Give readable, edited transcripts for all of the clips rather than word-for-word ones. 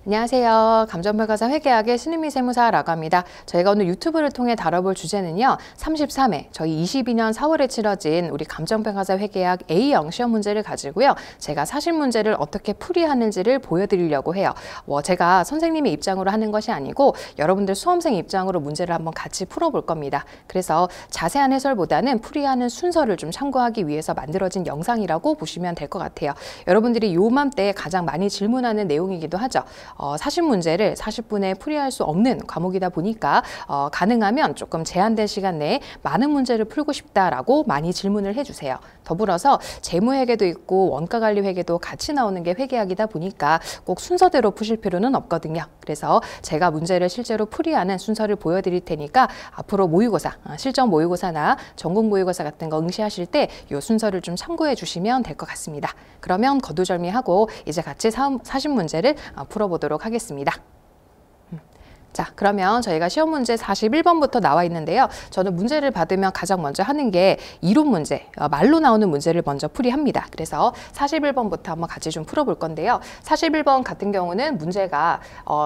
안녕하세요. 감정평가사 회계학의 신은미 세무사라고 합니다. 저희가 오늘 유튜브를 통해 다뤄볼 주제는요. 33회, 저희 22년 4월에 치러진 우리 감정평가사 회계학 A형 시험 문제를 가지고요. 제가 사실 문제를 어떻게 풀이하는지를 보여드리려고 해요. 제가 선생님의 입장으로 하는 것이 아니고 여러분들 수험생 입장으로 문제를 한번 같이 풀어볼 겁니다. 그래서 자세한 해설보다는 풀이하는 순서를 좀 참고하기 위해서 만들어진 영상이라고 보시면 될 것 같아요. 여러분들이 요맘때 가장 많이 질문하는 내용이기도 하죠. 사실 문제를 40분에 풀이할 수 없는 과목이다 보니까 가능하면 조금 제한된 시간 내에 많은 문제를 풀고 싶다라고 많이 질문을 해주세요. 더불어서 재무회계도 있고 원가관리회계도 같이 나오는 게 회계학이다 보니까 꼭 순서대로 푸실 필요는 없거든요. 그래서 제가 문제를 실제로 풀이하는 순서를 보여드릴 테니까 앞으로 모의고사, 실전 모의고사나 전국 모의고사 같은 거 응시하실 때 이 순서를 좀 참고해 주시면 될 것 같습니다. 그러면 거두절미하고 이제 같이 사실 문제를 풀어보도록 하겠습니다. 자, 그러면 저희가 시험 문제 41번부터 나와 있는데요. 저는 문제를 받으면 가장 먼저 하는 게 이론 문제, 말로 나오는 문제를 먼저 풀이합니다. 그래서 41번부터 한번 같이 좀 풀어볼 건데요. 41번 같은 경우는 문제가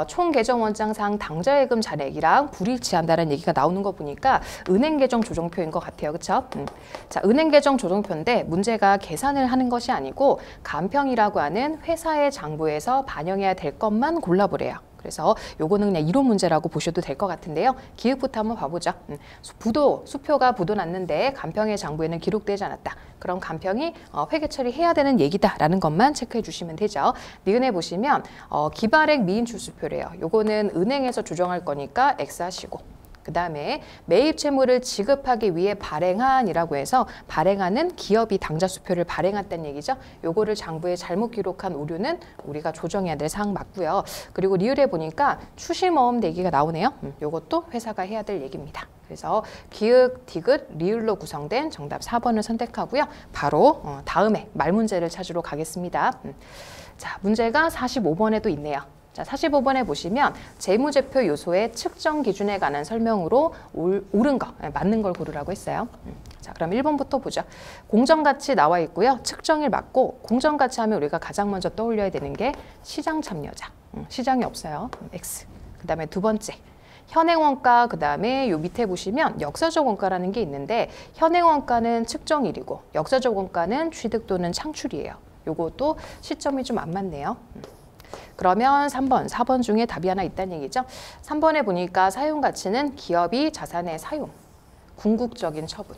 총계정원장상 당좌예금 잔액이랑 불일치한다는 얘기가 나오는 거 보니까 은행계정 조정표인 것 같아요. 그렇죠? 자, 은행계정 조정표인데 문제가 계산을 하는 것이 아니고 간평이라고 하는 회사의 장부에서 반영해야 될 것만 골라보래요. 그래서 요거는 그냥 이론 문제라고 보셔도 될 것 같은데요. 기획부터 한번 봐보죠. 수표가 부도 났는데 간평의 장부에는 기록되지 않았다. 그럼 간평이 회계 처리해야 되는 얘기다라는 것만 체크해 주시면 되죠. 니은에 보시면 기발액 미인출수표래요. 요거는 은행에서 조정할 거니까 X하시고. 그 다음에 매입 채무를 지급하기 위해 발행한이라고 해서 발행하는 기업이 당좌 수표를 발행했다는 얘기죠. 요거를 장부에 잘못 기록한 오류는 우리가 조정해야 될 사항 맞고요. 그리고 리을에 보니까 추심어음 내기가 나오네요. 요것도 회사가 해야 될 얘기입니다. 그래서 기읍, 디귿, 리을로 구성된 정답 4번을 선택하고요. 바로 다음에 말 문제를 찾으러 가겠습니다. 자, 문제가 45번에도 있네요. 자, 45번에 보시면 재무제표 요소의 측정 기준에 관한 설명으로 옳은 거, 맞는 걸 고르라고 했어요. 자, 그럼 1번부터 보죠. 공정가치 나와 있고요. 측정일 맞고 공정가치 하면 우리가 가장 먼저 떠올려야 되는 게 시장 참여자. 시장이 없어요. X. 그 다음에 두 번째. 현행원가, 그 다음에 요 밑에 보시면 역사적 원가라는 게 있는데 현행원가는 측정일이고 역사적 원가는 취득 또는 창출이에요. 요것도 시점이 좀 안 맞네요. 그러면 3번, 4번 중에 답이 하나 있다는 얘기죠. 3번에 보니까 사용가치는 기업이 자산의 사용, 궁극적인 처분.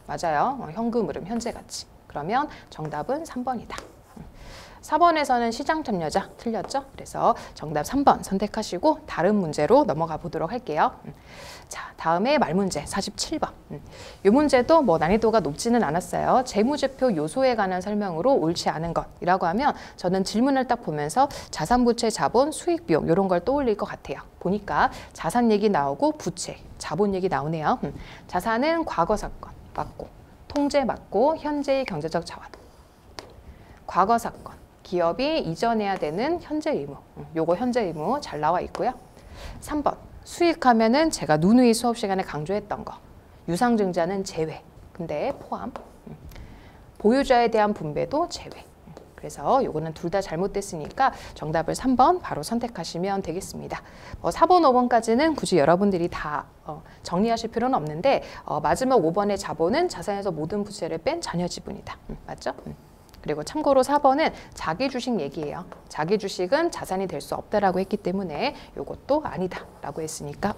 맞아요. 현금 흐름, 현재 가치. 그러면 정답은 3번이다. 4번에서는 시장 참여자 틀렸죠? 그래서 정답 3번 선택하시고 다른 문제로 넘어가 보도록 할게요. 자, 다음에 말 문제 47번. 이 문제도 난이도가 높지는 않았어요. 재무제표 요소에 관한 설명으로 옳지 않은 것이라고 하면 저는 질문을 딱 보면서 자산부채, 자본, 수익, 비용 이런 걸 떠올릴 것 같아요. 보니까 자산 얘기 나오고 부채, 자본 얘기 나오네요. 자산은 과거 사건 맞고, 통제 맞고, 현재의 경제적 자원. 과거 사건. 기업이 이전해야 되는 현재 의무. 요거 현재 의무 잘 나와 있고요. 3번. 수익하면은 제가 누누이 수업 시간에 강조했던 거. 유상증자는 제외. 근데 포함. 보유자에 대한 분배도 제외. 그래서 요거는 둘 다 잘못됐으니까 정답을 3번 바로 선택하시면 되겠습니다. 4번, 5번까지는 굳이 여러분들이 다 정리하실 필요는 없는데 마지막 5번의 자본은 자산에서 모든 부채를 뺀 잔여 지분이다. 맞죠? 그리고 참고로 4번은 자기 주식 얘기예요. 자기 주식은 자산이 될 수 없다라고 했기 때문에 이것도 아니다라고 했으니까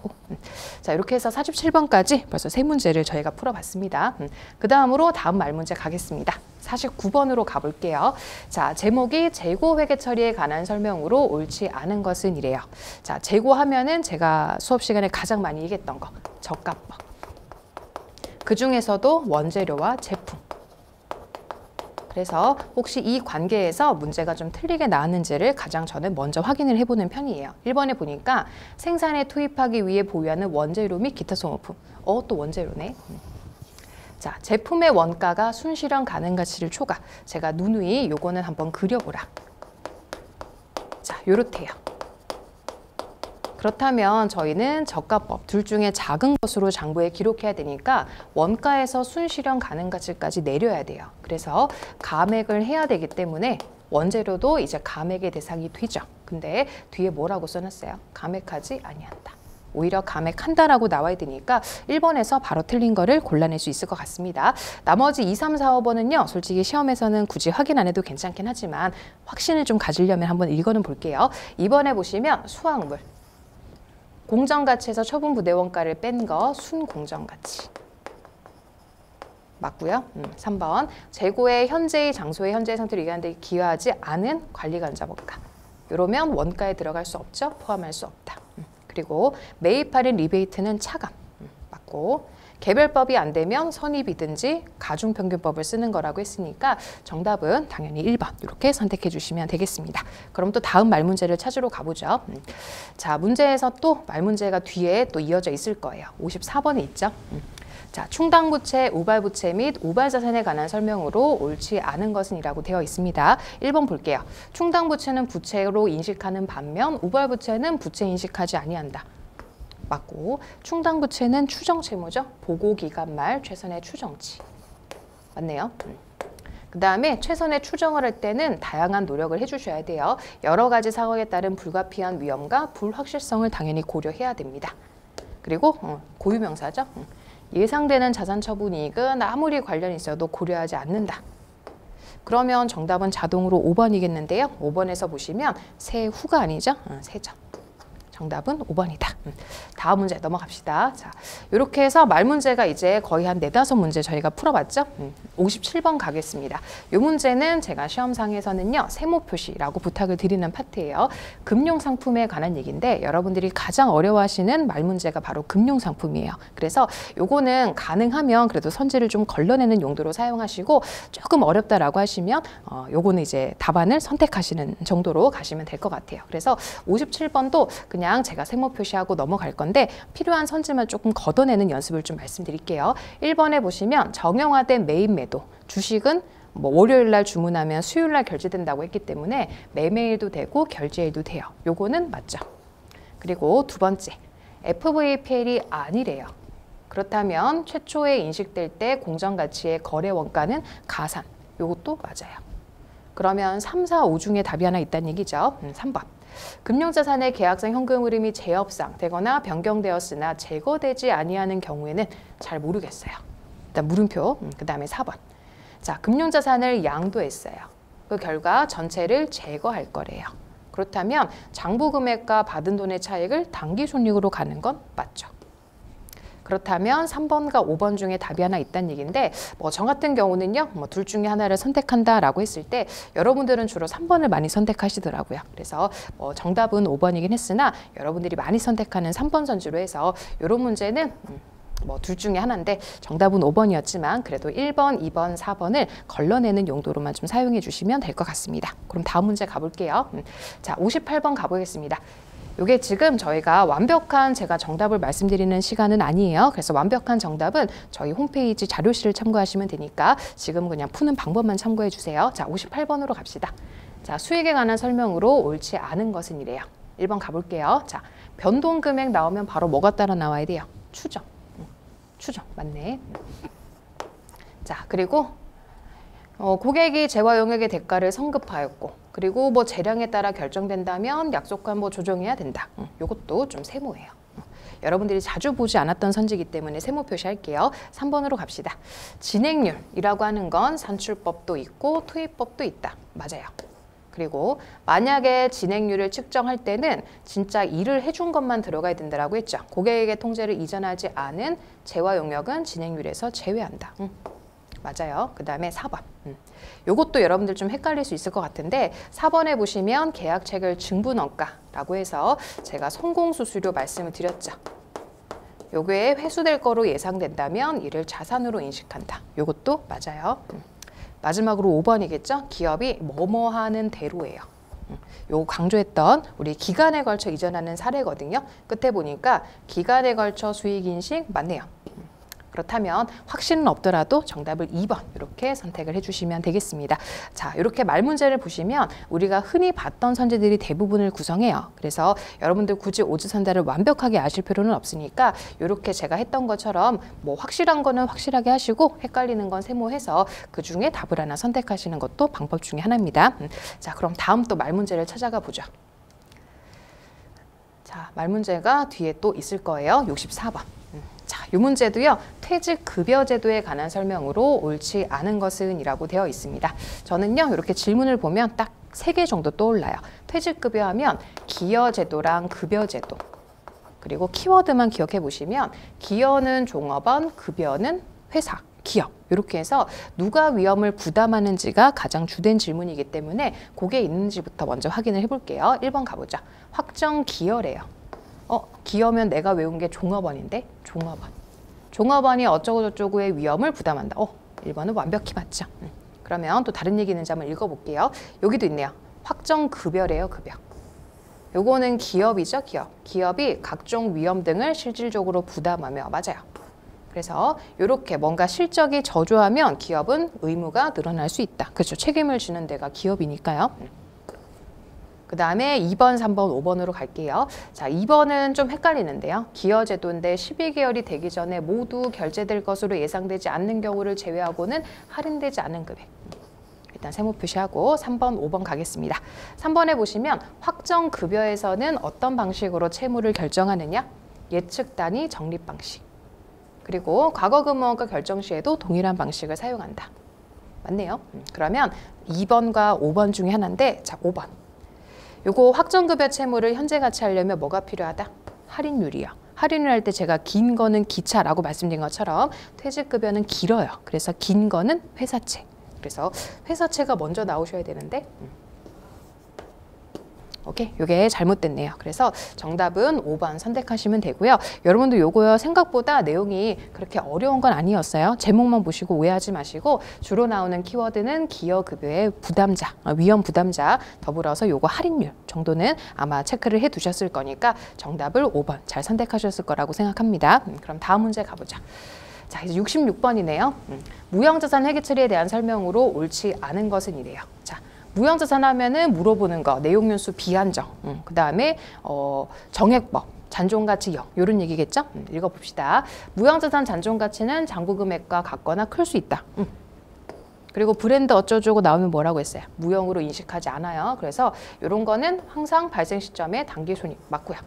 자, 이렇게 해서 47번까지 벌써 3문제를 저희가 풀어봤습니다. 그 다음으로 다음 말 문제 가겠습니다. 49번으로 가볼게요. 자, 제목이 재고 회계 처리에 관한 설명으로 옳지 않은 것은 이래요. 자, 재고하면은 제가 수업 시간에 가장 많이 얘기했던 거, 저가법. 그 중에서도 원재료와 제품. 그래서 혹시 이 관계에서 문제가 좀 틀리게 나왔는지를 가장 저는 먼저 확인을 해보는 편이에요. 1번에 보니까 생산에 투입하기 위해 보유하는 원재료 및 기타 소모품. 또 원재료네. 자, 제품의 원가가 순실현 가능 가치를 초과. 제가 누누이 요거는 한번 그려보라. 자, 요렇대요. 그렇다면 저희는 저가법 둘 중에 작은 것으로 장부에 기록해야 되니까 원가에서 순실현 가능 가치까지 내려야 돼요. 그래서 감액을 해야 되기 때문에 원재료도 이제 감액의 대상이 되죠. 근데 뒤에 뭐라고 써놨어요? 감액하지 아니한다. 오히려 감액한다라고 나와야 되니까 1번에서 바로 틀린 거를 골라낼 수 있을 것 같습니다. 나머지 2, 3, 4, 5번은요. 솔직히 시험에서는 굳이 확인 안 해도 괜찮긴 하지만 확신을 좀 가지려면 한번 읽어는 볼게요. 2번에 보시면 수확물. 공정가치에서 처분부대 원가를 뺀 거 순공정가치. 맞고요. 3번 재고의 현재의 장소의 현재의 상태를 얘기하는데 기여하지 않은 관리간접원가. 이러면 원가에 들어갈 수 없죠. 포함할 수 없다. 그리고 매입할인 리베이트는 차감. 맞고 개별법이 안 되면 선입이든지 가중평균법을 쓰는 거라고 했으니까 정답은 당연히 1번 이렇게 선택해 주시면 되겠습니다. 그럼 또 다음 말문제를 찾으러 가보죠. 자, 문제에서 또 말문제가 뒤에 또 이어져 있을 거예요. 54번에 있죠. 자, 충당부채, 우발부채 및 우발자산에 관한 설명으로 옳지 않은 것은 이라고 되어 있습니다. 1번 볼게요. 충당부채는 부채로 인식하는 반면 우발부채는 부채 인식하지 아니한다. 맞고 충당부채는 추정채무죠. 보고기간 말 최선의 추정치. 맞네요. 그 다음에 최선의 추정을 할 때는 다양한 노력을 해주셔야 돼요. 여러 가지 상황에 따른 불가피한 위험과 불확실성을 당연히 고려해야 됩니다. 그리고 고유명사죠. 예상되는 자산 처분 이익은 아무리 관련이 있어도 고려하지 않는다. 그러면 정답은 자동으로 5번이겠는데요. 5번에서 보시면 세후가 아니죠. 세죠. 정답은 5번이다. 다음 문제 넘어갑시다. 자, 이렇게 해서 말 문제가 이제 거의 한 4-5문제 저희가 풀어봤죠. 57번 가겠습니다. 이 문제는 제가 시험상에서는요. 세모 표시라고 부탁을 드리는 파트예요. 금융상품에 관한 얘기인데 여러분들이 가장 어려워하시는 말 문제가 바로 금융상품이에요. 그래서 요거는 가능하면 그래도 선지를 좀 걸러내는 용도로 사용하시고 조금 어렵다라고 하시면 요거는 이제 답안을 선택하시는 정도로 가시면 될 것 같아요. 그래서 57번도 그냥 제가 세모 표시하고 넘어갈 건데 필요한 선지만 조금 걷어내는 연습을 좀 말씀드릴게요. 1번에 보시면 정형화된 매입 매도. 주식은 뭐 월요일 날 주문하면 수요일 날 결제된다고 했기 때문에 매매일도 되고 결제일도 돼요. 요거는 맞죠. 그리고 두 번째, FVPL이 아니래요. 그렇다면 최초에 인식될 때 공정가치의 거래 원가는 가산. 요것도 맞아요. 그러면 3, 4, 5 중에 답이 하나 있다는 얘기죠. 3번. 금융자산의 계약상 현금 흐름이 제협상 되거나 변경되었으나 제거되지 아니하는 경우에는 잘 모르겠어요. 일단 물음표. 그 다음에 4번. 자, 금융자산을 양도했어요. 그 결과 전체를 제거할 거래요. 그렇다면 장부금액과 받은 돈의 차익을 당기손익으로 가는 건 맞죠. 그렇다면 3번과 5번 중에 답이 하나 있다는 얘기인데 뭐 저 같은 경우는요. 뭐 둘 중에 하나를 선택한다라고 했을 때 여러분들은 주로 3번을 많이 선택하시더라고요. 그래서 뭐 정답은 5번이긴 했으나 여러분들이 많이 선택하는 3번 선지로 해서 이런 문제는 뭐 둘 중에 하나인데 정답은 5번이었지만 그래도 1번, 2번, 4번을 걸러내는 용도로만 좀 사용해 주시면 될 것 같습니다. 그럼 다음 문제 가볼게요. 자, 58번 가보겠습니다. 이게 지금 저희가 완벽한 제가 정답을 말씀드리는 시간은 아니에요. 그래서 완벽한 정답은 저희 홈페이지 자료실을 참고하시면 되니까 지금 그냥 푸는 방법만 참고해 주세요. 자, 58번으로 갑시다. 자, 수익에 관한 설명으로 옳지 않은 것은 이래요. 1번 가볼게요. 자, 변동금액 나오면 바로 뭐가 따라 나와야 돼요? 추정. 추정. 맞네. 자, 그리고 고객이 재화 용역의 대가를 성급하였고 그리고 뭐 재량에 따라 결정된다면 약속한 뭐 조정해야 된다. 요것도 좀 세모예요. 여러분들이 자주 보지 않았던 선지이기 때문에 세모 표시할게요. 3번으로 갑시다. 진행률이라고 하는 건 산출법도 있고 투입법도 있다. 맞아요. 그리고 만약에 진행률을 측정할 때는 진짜 일을 해준 것만 들어가야 된다라고 했죠. 고객에게 통제를 이전하지 않은 재화 용역은 진행률에서 제외한다. 맞아요. 그 다음에 4번. 요것도 여러분들 좀 헷갈릴 수 있을 것 같은데 4번에 보시면 계약 체결 증분원가라고 해서 제가 성공수수료 말씀을 드렸죠. 요게 회수될 거로 예상된다면 이를 자산으로 인식한다. 요것도 맞아요. 마지막으로 5번이겠죠. 기업이 뭐뭐 하는 대로예요. 요 강조했던 우리 기간에 걸쳐 이전하는 사례거든요. 끝에 보니까 기간에 걸쳐 수익 인식 맞네요. 그렇다면 확신은 없더라도 정답을 2번 이렇게 선택을 해주시면 되겠습니다. 자, 이렇게 말 문제를 보시면 우리가 흔히 봤던 선지들이 대부분을 구성해요. 그래서 여러분들 굳이 오지선다를 완벽하게 아실 필요는 없으니까 이렇게 제가 했던 것처럼 뭐 확실한 거는 확실하게 하시고 헷갈리는 건 세모해서 그중에 답을 하나 선택하시는 것도 방법 중에 하나입니다. 자, 그럼 다음 또 말 문제를 찾아가 보죠. 자, 말 문제가 뒤에 또 있을 거예요. 64번. 자, 이 문제도요. 퇴직급여제도에 관한 설명으로 옳지 않은 것은 이라고 되어 있습니다. 저는요. 이렇게 질문을 보면 딱 3개 정도 떠올라요. 퇴직급여 하면 기여제도랑 급여제도. 그리고 키워드만 기억해 보시면 기여는 종업원, 급여는 회사, 기업. 이렇게 해서 누가 위험을 부담하는지가 가장 주된 질문이기 때문에 그게 있는지부터 먼저 확인을 해볼게요. 1번 가보자. 확정 기여래요. 기여면 내가 외운 게 종업원인데 종업원. 종업원이 어쩌고저쩌고의 위험을 부담한다. 1번은 완벽히 맞죠. 그러면 또 다른 얘기 있는지 한번 읽어볼게요. 여기도 있네요. 확정 급여래요. 급여. 요거는 기업이죠. 기업. 기업이 각종 위험 등을 실질적으로 부담하며 맞아요. 그래서 이렇게 뭔가 실적이 저조하면 기업은 의무가 늘어날 수 있다. 그렇죠. 책임을 지는 데가 기업이니까요. 그 다음에 2번, 3번, 5번으로 갈게요. 자, 2번은 좀 헷갈리는데요. 기여제도인데 12개월이 되기 전에 모두 결제될 것으로 예상되지 않는 경우를 제외하고는 할인되지 않은 금액. 일단 세모 표시하고 3번, 5번 가겠습니다. 3번에 보시면 확정급여에서는 어떤 방식으로 채무를 결정하느냐? 예측 단위 적립 방식. 그리고 과거 근무원가 결정 시에도 동일한 방식을 사용한다. 맞네요. 그러면 2번과 5번 중에 하나인데 자, 5번. 요거 확정급여 채무를 현재 같이 하려면 뭐가 필요하다? 할인율이요. 할인을 할 때 제가 긴 거는 기차라고 말씀드린 것처럼 퇴직급여는 길어요. 그래서 긴 거는 회사채. 그래서 회사채가 먼저 나오셔야 되는데 오케이, 요게 잘못됐네요. 그래서 정답은 5번 선택하시면 되고요. 여러분도 요거요 생각보다 내용이 그렇게 어려운 건 아니었어요. 제목만 보시고 오해하지 마시고 주로 나오는 키워드는 기여급여의 부담자, 위험 부담자 더불어서 요거 할인율 정도는 아마 체크를 해 두셨을 거니까 정답을 5번 잘 선택하셨을 거라고 생각합니다. 그럼 다음 문제 가보자. 자, 이제 66번이네요. 무형자산 회계 처리에 대한 설명으로 옳지 않은 것은 이래요. 자, 무형자산 하면은 물어보는 거, 내용연수 비한정, 그 다음에 정액법, 잔존가치 0, 이런 얘기겠죠? 읽어봅시다. 무형자산 잔존가치는 잔고금액과 같거나 클 수 있다. 그리고 브랜드 어쩌고저쩌고 나오면 뭐라고 했어요? 무형으로 인식하지 않아요. 그래서 이런 거는 항상 발생 시점에 단기 손익 맞고요.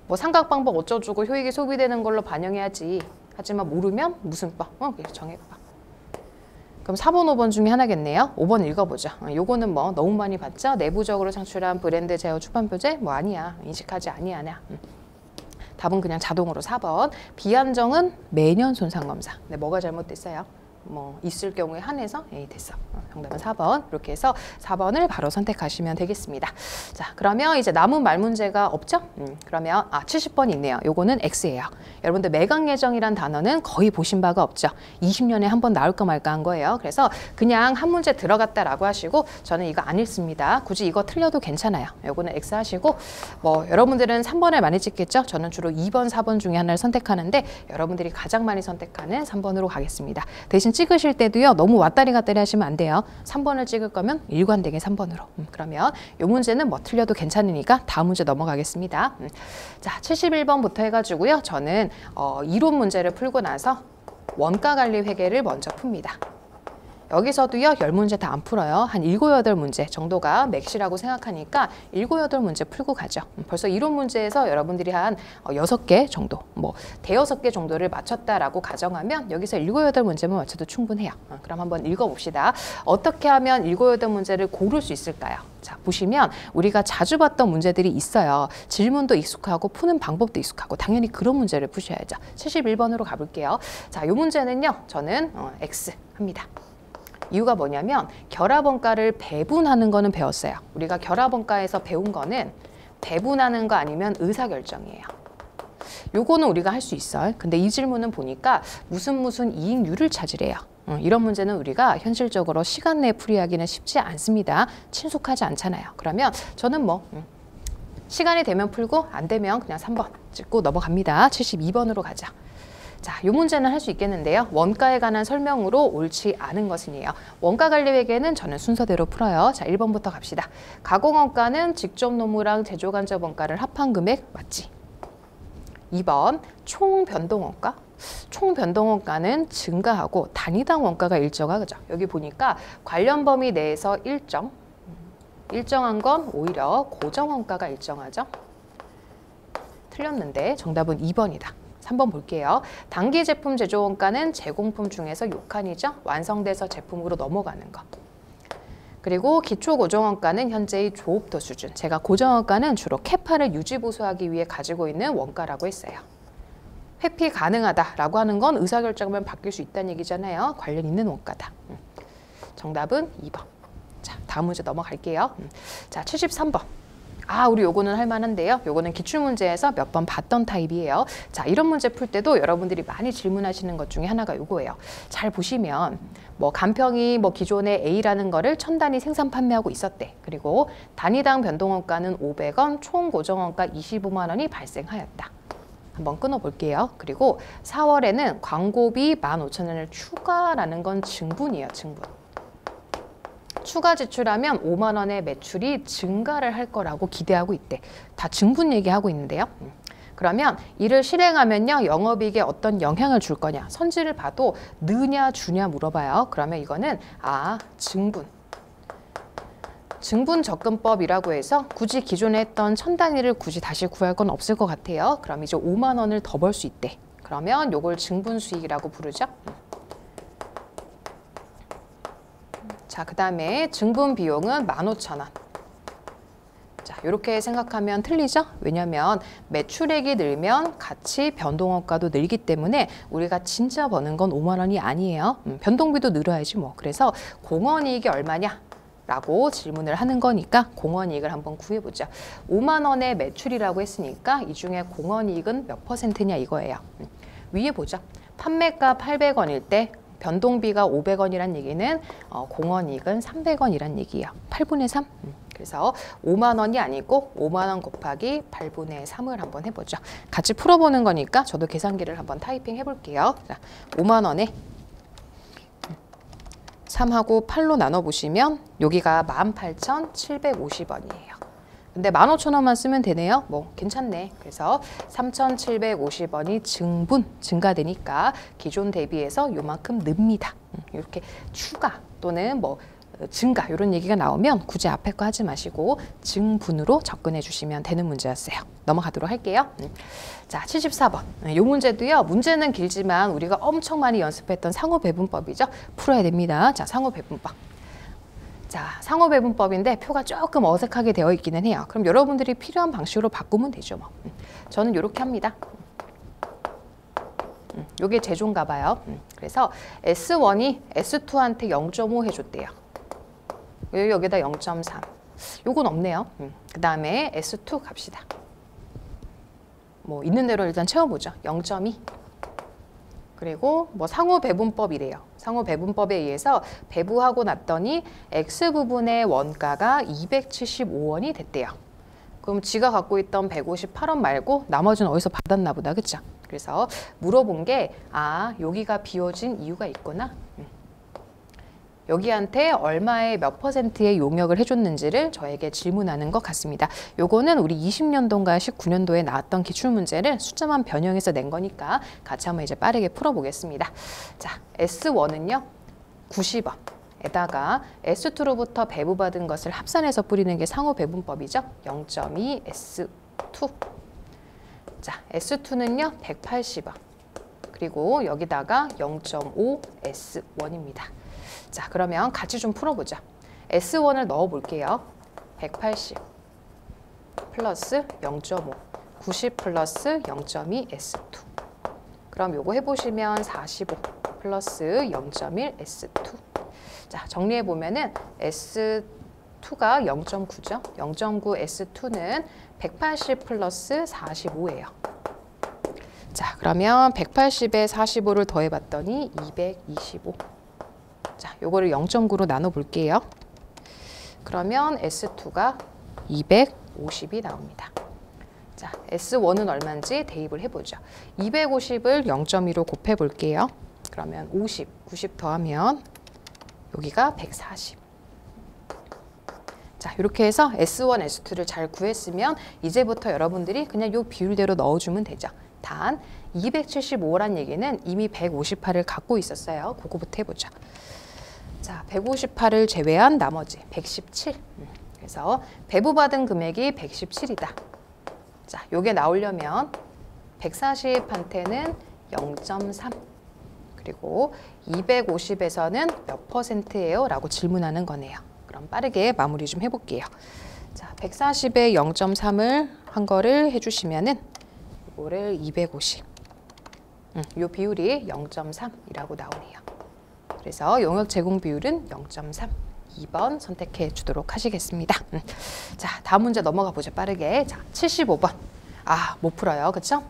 뭐 삼각방법 어쩌고저쩌고 효익이 소비되는 걸로 반영해야지. 하지만 모르면 무슨 법? 정액법. 그럼 4번, 5번 중에 하나겠네요. 5번 읽어보죠. 요거는 뭐 너무 많이 봤죠? 내부적으로 창출한 브랜드 제어 출판표제? 뭐 아니야. 인식하지 아니하냐. 답은 그냥 자동으로 4번. 비한정은 매년 손상검사. 네, 뭐가 잘못됐어요? 뭐 있을 경우에 한해서 됐어. 정답은 4번. 이렇게 해서 4번을 바로 선택하시면 되겠습니다. 자, 그러면 이제 남은 말 문제가 없죠? 그러면 70번이 있네요. 요거는 X예요. 여러분들 매각 예정이란 단어는 거의 보신 바가 없죠. 20년에 한 번 나올까 말까 한 거예요. 그래서 그냥 한 문제 들어갔다라고 하시고 저는 이거 안 읽습니다. 굳이 이거 틀려도 괜찮아요. 요거는 X 하시고 뭐 여러분들은 3번을 많이 찍겠죠? 저는 주로 2번, 4번 중에 하나를 선택하는데 여러분들이 가장 많이 선택하는 3번으로 가겠습니다. 대신 찍으실 때도요. 너무 왔다리 갔다리 하시면 안 돼요. 3번을 찍을 거면 일관되게 3번으로. 그러면 이 문제는 뭐 틀려도 괜찮으니까 다음 문제 넘어가겠습니다. 자, 71번부터 해가지고요. 저는 이론 문제를 풀고 나서 원가관리 회계를 먼저 풉니다. 여기서도요. 10문제 다 안 풀어요. 한 7, 8문제 정도가 맥시라고 생각하니까 7, 8문제 풀고 가죠. 벌써 이론 문제에서 여러분들이 한 6개 정도, 뭐 대여섯 개 정도를 맞췄다라고 가정하면 여기서 7, 8문제만 맞춰도 충분해요. 그럼 한번 읽어봅시다. 어떻게 하면 7, 8문제를 고를 수 있을까요? 자, 보시면 우리가 자주 봤던 문제들이 있어요. 질문도 익숙하고 푸는 방법도 익숙하고 당연히 그런 문제를 푸셔야죠. 71번으로 가볼게요. 자, 이 문제는요. 저는 X 합니다. 이유가 뭐냐면 결합원가를 배분하는 거는 배웠어요. 우리가 결합원가에서 배운 거는 배분하는 거 아니면 의사결정이에요. 요거는 우리가 할 수 있어요. 근데 이 질문은 보니까 무슨 이익률을 찾으래요. 이런 문제는 우리가 현실적으로 시간 내에 풀이하기는 쉽지 않습니다. 친숙하지 않잖아요. 그러면 저는 뭐 시간이 되면 풀고 안 되면 그냥 3번 찍고 넘어갑니다. 72번으로 가자. 자, 이 문제는 할 수 있겠는데요. 원가에 관한 설명으로 옳지 않은 것은이에요. 원가관리회계는 저는 순서대로 풀어요. 자, 1번부터 갑시다. 가공원가는 직접 노무랑 제조간접 원가를 합한 금액 맞지? 2번, 총변동원가. 총변동원가는 증가하고 단위당 원가가 일정하죠. 여기 보니까 관련 범위 내에서 일정한 건 오히려 고정원가가 일정하죠. 틀렸는데 정답은 2번이다. 3번 볼게요. 단기 제품 제조 원가는 제공품 중에서 6칸이죠. 완성돼서 제품으로 넘어가는 것. 그리고 기초 고정 원가는 현재의 조업도 수준. 제가 고정 원가는 주로 캐파를 유지 보수하기 위해 가지고 있는 원가라고 했어요. 회피 가능하다라고 하는 건 의사결정하면 바뀔 수 있다는 얘기잖아요. 관련 있는 원가다. 정답은 2번. 자, 다음 문제 넘어갈게요. 자, 73번. 우리 요거는 할만한데요. 요거는 기출문제에서 몇 번 봤던 타입이에요. 자, 이런 문제 풀 때도 여러분들이 많이 질문하시는 것 중에 하나가 요거예요. 잘 보시면 뭐 간평이 뭐 기존에 A라는 거를 1000단위 생산 판매하고 있었대. 그리고 단위당 변동원가는 500원, 총 고정원가 25만 원이 발생하였다. 한번 끊어볼게요. 그리고 4월에는 광고비 15,000원을 추가라는 건 증분이에요. 증분. 추가 지출하면 5만 원의 매출이 증가를 할 거라고 기대하고 있대. 다 증분 얘기하고 있는데요. 그러면 이를 실행하면요. 영업이익에 어떤 영향을 줄 거냐. 선지를 봐도 느냐 주냐 물어봐요. 그러면 이거는 증분. 증분 접근법이라고 해서 굳이 기존에 했던 1000단위를 굳이 다시 구할 건 없을 것 같아요. 그럼 이제 5만 원을 더 벌 수 있대. 그러면 요걸 증분 수익이라고 부르죠. 자, 그 다음에 증분 비용은 15,000원. 자, 이렇게 생각하면 틀리죠? 왜냐면 매출액이 늘면 같이 변동원가도 늘기 때문에 우리가 진짜 버는 건 5만 원이 아니에요. 변동비도 늘어야지 뭐. 그래서 공원이익이 얼마냐? 라고 질문을 하는 거니까 공원이익을 한번 구해보자. 5만 원의 매출이라고 했으니까 이 중에 공원이익은 몇 %냐 이거예요. 위에 보자. 판매가 800원일 때 변동비가 500원이란 얘기는 공원이익은 300원이란 얘기예요. 8분의 3. 그래서 5만 원이 아니고 5만 원 곱하기 8분의 3을 한번 해보죠. 같이 풀어보는 거니까 저도 계산기를 한번 타이핑 해볼게요. 자, 5만 원에 3하고 8로 나눠보시면 여기가 18,750원이에요. 근데 15,000원만 쓰면 되네요. 뭐 괜찮네. 그래서 3,750원이 증가되니까 기존 대비해서 요만큼 늡니다. 이렇게 추가 또는 뭐 증가 이런 얘기가 나오면 굳이 앞에 거 하지 마시고 증분으로 접근해 주시면 되는 문제였어요. 넘어가도록 할게요. 자, 74번. 이 문제도요. 문제는 길지만 우리가 엄청 많이 연습했던 상호배분법이죠. 풀어야 됩니다. 자, 상호배분법. 자, 상호배분법인데 표가 조금 어색하게 되어 있기는 해요. 그럼 여러분들이 필요한 방식으로 바꾸면 되죠. 뭐. 저는 이렇게 합니다. 요게 제조인가 봐요. 그래서 S1이 S2한테 0.5 해줬대요. 여기다 0.3. 요건 없네요. 그 다음에 S2 갑시다. 뭐 있는 대로 일단 채워보죠. 0.2. 그리고 뭐 상호배분법이래요. 상호배분법에 의해서 배부하고 났더니 X부분의 원가가 275원이 됐대요. 그럼 지가 갖고 있던 158원 말고 나머지는 어디서 받았나 보다. 그쵸? 그래서 물어본 게 여기가 비워진 이유가 있구나. 여기한테 얼마의 몇 %의 용역을 해줬는지를 저에게 질문하는 것 같습니다. 요거는 우리 20년도인가 19년도에 나왔던 기출문제를 숫자만 변형해서 낸 거니까 같이 한번 이제 빠르게 풀어보겠습니다. 자, S1은요. 90원. 에다가 S2로부터 배부받은 것을 합산해서 뿌리는 게 상호배분법이죠. 0.2 S2. 자, S2는요. 180원. 그리고 여기다가 0.5 S1입니다. 자, 그러면 같이 좀 풀어보자. S1을 넣어볼게요. 180 플러스 0.5, 90 플러스 0.2 S2. 그럼 요거 해보시면 45 플러스 0.1 S2. 자, 정리해보면은 S2가 0.9죠. 0.9 S2는 180 플러스 45예요. 자, 그러면 180에 45를 더해봤더니 225. 자, 요거를 0.9로 나눠볼게요. 그러면 S2가 250이 나옵니다. 자, S1은 얼마인지 대입을 해보죠. 250을 0.2로 곱해볼게요. 그러면 50, 90 더하면 여기가 140. 자, 이렇게 해서 S1, S2를 잘 구했으면 이제부터 여러분들이 그냥 요 비율대로 넣어주면 되죠. 단 275란 얘기는 이미 158을 갖고 있었어요. 그거부터 해보죠. 자, 158을 제외한 나머지 117. 그래서 배부받은 금액이 117이다. 자, 요게 나오려면 140한테는 0.3 그리고 250에서는 몇 %예요? 라고 질문하는 거네요. 그럼 빠르게 마무리 좀 해볼게요. 자, 140에 0.3을 한 거를 해주시면은 이거를 250. 요 비율이 0.3이라고 나오네요. 그래서 용역 제공 비율은 0.3. 2번 선택해 주도록 하시겠습니다. 자, 다음 문제 넘어가 보죠. 빠르게. 자, 75번. 아, 못 풀어요. 그쵸?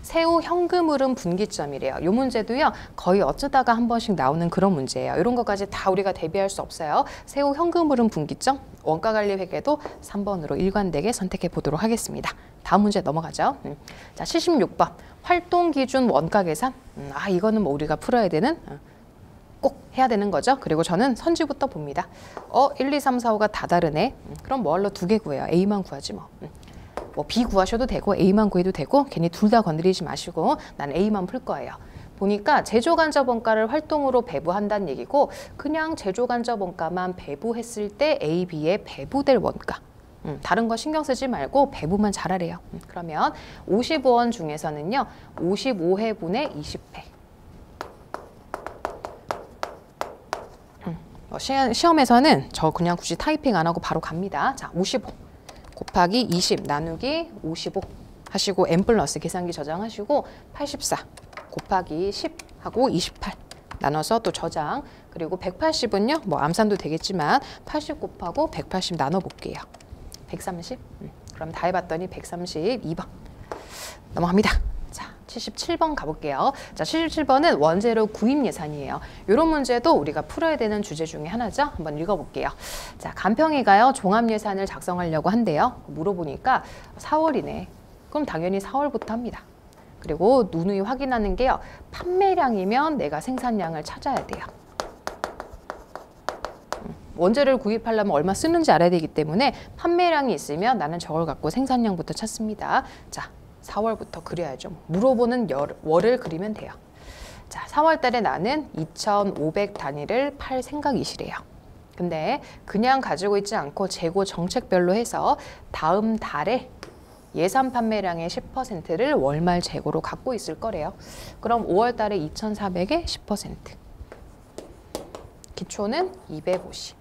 세후 현금 흐름 분기점이래요. 이 문제도요, 거의 어쩌다가 한 번씩 나오는 그런 문제예요. 이런 것까지 다 우리가 대비할 수 없어요. 세후 현금 흐름 분기점, 원가 관리 회계도 3번으로 일관되게 선택해 보도록 하겠습니다. 다음 문제 넘어가죠. 자, 76번. 활동 기준 원가 계산. 아, 이거는 뭐 우리가 풀어야 되는, 꼭 해야 되는 거죠. 그리고 저는 선지부터 봅니다. 1, 2, 3, 4, 5가 다 다르네. 그럼 뭐할로 2개 구해요. A만 구하지 뭐. 뭐 B 구하셔도 되고 A만 구해도 되고 괜히 둘 다 건드리지 마시고 난 A만 풀 거예요. 보니까 제조간접 원가를 활동으로 배부한다는 얘기고 그냥 제조간접 원가만 배부했을 때 A, B에 배부될 원가. 다른 거 신경 쓰지 말고 배부만 잘하래요. 그러면 55원 중에서는요. 55회분의 20회. 시험에서는 저 그냥 굳이 타이핑 안 하고 바로 갑니다. 자, 55 곱하기 20 나누기 55 하시고 n 플러스 계산기 저장하시고 84 곱하기 10 하고 28 나눠서 또 저장. 그리고 180은요. 뭐 암산도 되겠지만 80 곱하고 180 나눠볼게요. 130. 그럼 다 해봤더니 132번. 넘어갑니다. 자, 77번 가볼게요. 자, 77번은 원재료 구입 예산이에요. 이런 문제도 우리가 풀어야 되는 주제 중에 하나죠. 한번 읽어볼게요. 자, 간평이가요. 종합 예산을 작성하려고 한대요. 물어보니까 4월이네. 그럼 당연히 4월부터 합니다. 그리고 누누이 확인하는 게요. 판매량이면 내가 생산량을 찾아야 돼요. 원재료를 구입하려면 얼마 쓰는지 알아야 되기 때문에 판매량이 있으면 나는 저걸 갖고 생산량부터 찾습니다. 자, 4월부터 그려야죠. 물어보는 월을 그리면 돼요. 자, 4월 달에 나는 2,500 단위를 팔 생각이시래요. 근데 그냥 가지고 있지 않고 재고 정책별로 해서 다음 달에 예산 판매량의 10%를 월말 재고로 갖고 있을 거래요. 그럼 5월 달에 2,400에 10%. 기초는 250.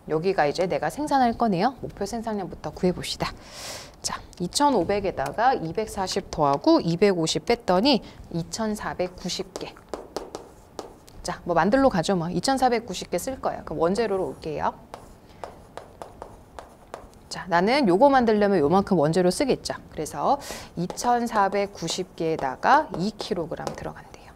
여기가 이제 내가 생산할 거네요. 목표 생산량부터 구해봅시다. 자, 2,500에다가 240 더하고 250 뺐더니 2,490개. 자, 뭐 만들러 가죠. 뭐 2,490개 쓸 거예요. 그럼 원재료로 올게요. 자, 나는 요거 만들려면 요만큼 원재료 쓰겠죠. 그래서 2,490개에다가 2kg 들어간대요.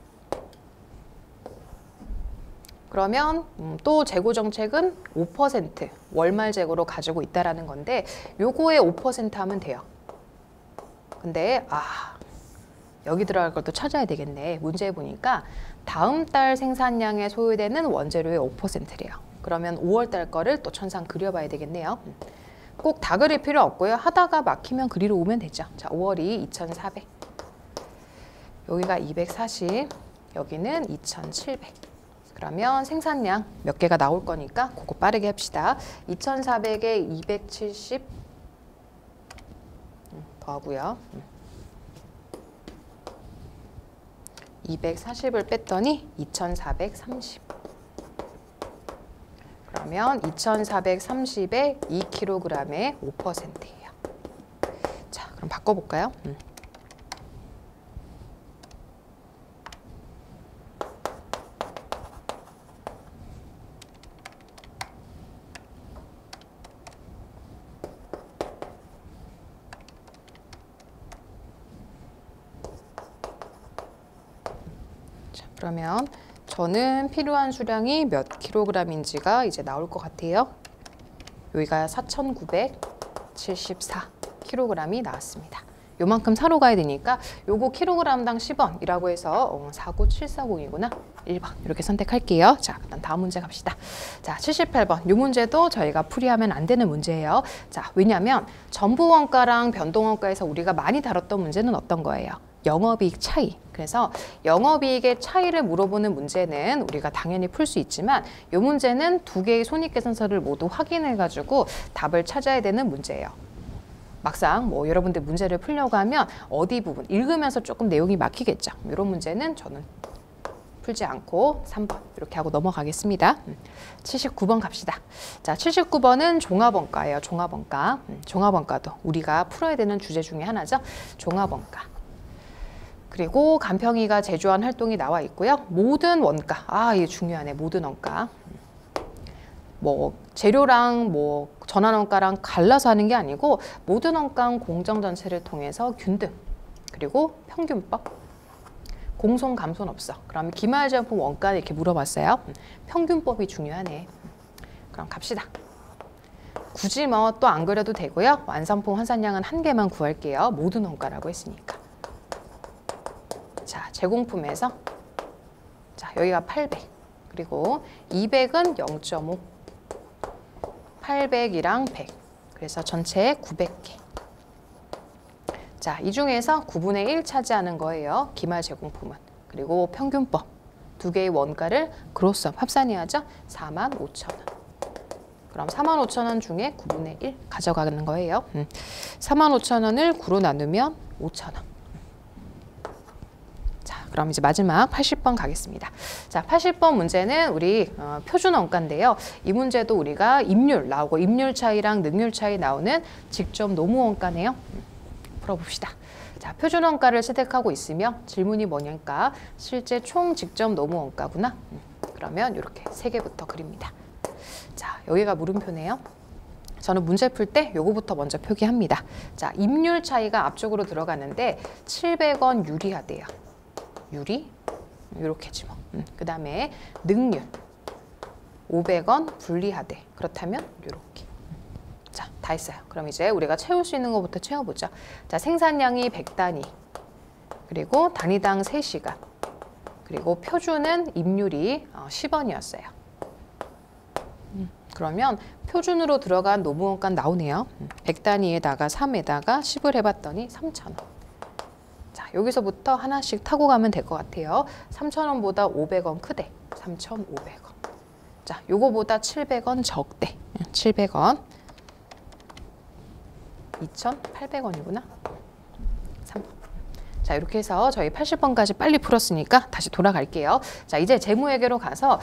그러면 또 재고 정책은 5% 월말 재고로 가지고 있다라는 건데 요거에 5% 하면 돼요. 근데 여기 들어갈 걸 또 찾아야 되겠네. 문제 보니까 다음 달 생산량에 소요되는 원재료의 5%래요. 그러면 5월 달 거를 또 천상 그려봐야 되겠네요. 꼭 다 그릴 필요 없고요. 하다가 막히면 그리러 오면 되죠. 자, 5월이 2,400. 여기가 240. 여기는 2,700. 그러면 생산량 몇 개가 나올 거니까 그거 빠르게 합시다. 2,400에 270 더하고요. 240을 뺐더니 2,430. 그러면 2,430에 2kg에 5%예요. 자, 그럼 바꿔볼까요? 그러면 저는 필요한 수량이 몇 킬로그램인지가 이제 나올 것 같아요. 여기가 4,974kg이 나왔습니다. 요만큼 사러 가야 되니까 요거 킬로그램당 10원이라고 해서 49740이구나. 1번 이렇게 선택할게요. 자, 일단 다음 문제 갑시다. 자, 78번. 요 문제도 저희가 풀이하면 안 되는 문제예요. 자, 왜냐하면 전부원가랑 변동원가에서 우리가 많이 다뤘던 문제는 어떤 거예요? 영업이익 차이. 그래서 영업이익의 차이를 물어보는 문제는 우리가 당연히 풀 수 있지만 이 문제는 두 개의 손익계산서를 모두 확인해가지고 답을 찾아야 되는 문제예요. 막상 뭐 여러분들 문제를 풀려고 하면 어디 부분 읽으면서 조금 내용이 막히겠죠. 이런 문제는 저는 풀지 않고 3번 이렇게 하고 넘어가겠습니다. 79번 갑시다. 자, 79번은 종합원가예요. 종합원가. 종합원가도 우리가 풀어야 되는 주제 중에 하나죠. 종합원가. 그리고 간평이가 제조한 활동이 나와 있고요. 모든 원가. 이게 중요하네. 모든 원가. 뭐 재료랑 뭐 전환원가랑 갈라서 하는 게 아니고 모든 원가 공정 전체를 통해서 균등. 그리고 평균법. 공손, 감손 없어. 그럼 기말제품 원가 이렇게 물어봤어요. 평균법이 중요하네. 그럼 갑시다. 굳이 뭐 또 안 그려도 되고요. 완성품 환산량은 한 개만 구할게요. 모든 원가라고 했으니까. 자, 제공품에서 자, 여기가 800. 그리고 200은 0.5. 800이랑 100. 그래서 전체 900개. 자, 이 중에서 9분의 1 차지하는 거예요. 기말 제공품은. 그리고 평균법. 두 개의 원가를 그로스업 합산해야죠. 45,000원. 그럼 45,000원 중에 9분의 1 가져가는 거예요. 45,000원을 9로 나누면 5,000원. 자, 그럼 이제 마지막 80번 가겠습니다. 자, 80번 문제는 우리 표준 원가인데요. 이 문제도 우리가 임률 나오고 임률 차이랑 능률 차이 나오는 직접 노무 원가네요. 풀어봅시다. 자, 표준 원가를 채택하고 있으며 질문이 뭐냐니까 실제 총 직접 노무 원가구나. 그러면 이렇게 3개부터 그립니다. 자, 여기가 물음표네요. 저는 문제 풀 때 요거부터 먼저 표기합니다. 자, 임률 차이가 앞쪽으로 들어가는데 700원 유리하대요. 유리? 이렇게지 뭐. 그 다음에 능률 500원 불리하대. 그렇다면 이렇게. 자, 다 했어요. 그럼 이제 우리가 채울 수 있는 것부터 채워보죠. 자, 생산량이 100단위. 그리고 단위당 3시간. 그리고 표준은 임률이 10원이었어요. 그러면 표준으로 들어간 노무원가 나오네요. 100단위에다가 3에다가 10을 해봤더니 3,000원. 자, 여기서부터 하나씩 타고 가면 될 것 같아요. 3,000원보다 500원 크대. 3,500원. 자, 요거보다 700원 적대. 700원. 2,800원이구나. 3번. 자, 이렇게 해서 저희 80번까지 빨리 풀었으니까 다시 돌아갈게요. 자, 이제 재무회계로 가서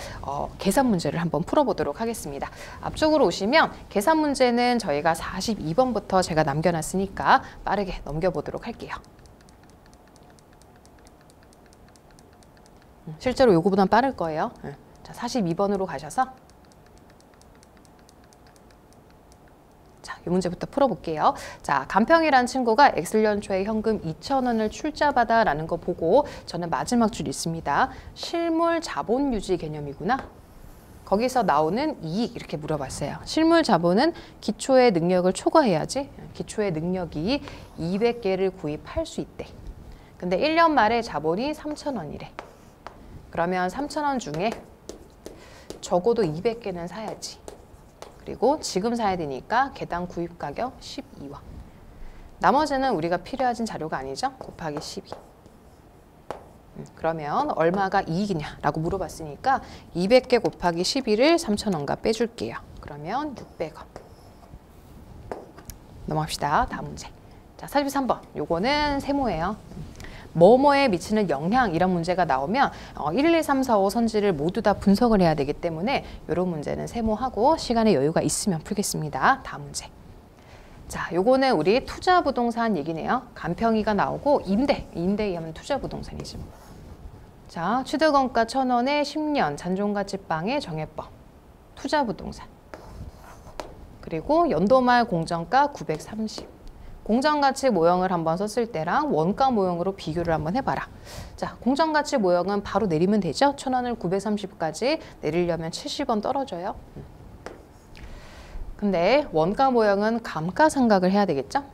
계산 문제를 한번 풀어보도록 하겠습니다. 앞쪽으로 오시면 계산 문제는 저희가 42번부터 제가 남겨놨으니까 빠르게 넘겨보도록 할게요. 실제로 요거보단 빠를 거예요. 자, 42번으로 가셔서 이 문제부터 풀어볼게요. 자, 간평이란 친구가 X년 초에 현금 2,000원을 출자받아 라는 거 보고 저는 마지막 줄 있습니다. 실물 자본 유지 개념이구나. 거기서 나오는 이익 이렇게 물어봤어요. 실물 자본은 기초의 능력을 초과해야지. 기초의 능력이 200개를 구입할 수 있대. 근데 1년 말에 자본이 3,000원이래. 그러면 3,000원 중에 적어도 200개는 사야지. 그리고 지금 사야 되니까 개당 구입 가격 12원. 나머지는 우리가 필요하진 자료가 아니죠? 곱하기 12. 그러면 얼마가 이익이냐라고 물어봤으니까 200개 곱하기 12를 3,000원가 빼줄게요. 그러면 600원. 넘어갑시다. 다음 문제. 자, 43번. 요거는 세모예요. 뭐뭐에 미치는 영향 이런 문제가 나오면 1, 2, 3, 4, 5 선지를 모두 다 분석을 해야 되기 때문에 이런 문제는 세모하고 시간의 여유가 있으면 풀겠습니다. 다음 문제. 자, 요거는 우리 투자부동산 얘기네요. 간평이가 나오고 임대 하면 투자부동산이죠. 자, 취득원가 1,000원에 10년 잔존가치방의 정해법. 투자부동산. 그리고 연도말 공정가 930. 공정가치 모형을 한번 썼을 때랑 원가 모형으로 비교를 한번 해봐라. 자, 공정가치 모형은 바로 내리면 되죠. 1,000원을 930까지 내리려면 70원 떨어져요. 근데 원가 모형은 감가상각을 해야 되겠죠.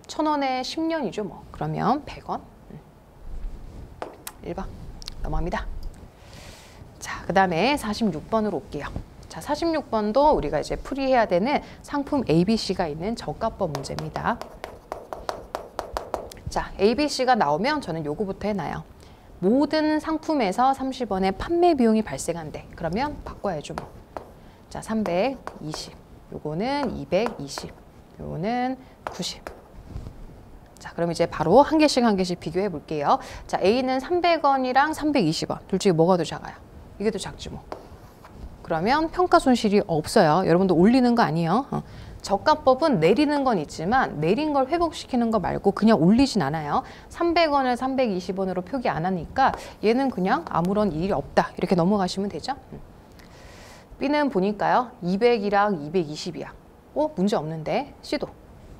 1,000원에 10년이죠. 뭐. 그러면 100원. 1번 넘어갑니다. 자, 그 다음에 46번으로 올게요. 자, 46번도 우리가 이제 풀이해야 되는 상품 ABC가 있는 저가법 문제입니다. 자, ABC가 나오면 저는 요거부터 해놔요. 모든 상품에서 30원의 판매 비용이 발생한대. 그러면 바꿔야죠. 뭐. 자, 320. 요거는 220. 요거는 90. 자, 그럼 이제 바로 한 개씩 비교해 볼게요. 자, A는 300원이랑 320원. 둘 중에 뭐가 더 작아요? 이게 더 작지 뭐. 그러면 평가 손실이 없어요. 여러분도 올리는 거 아니에요. 저가법은 내리는 건 있지만 내린 걸 회복시키는 거 말고 그냥 올리진 않아요. 300원을 320원으로 표기 안 하니까 얘는 그냥 아무런 일이 없다. 이렇게 넘어가시면 되죠. B는 보니까요. 200이랑 220이야. 문제 없는데. C도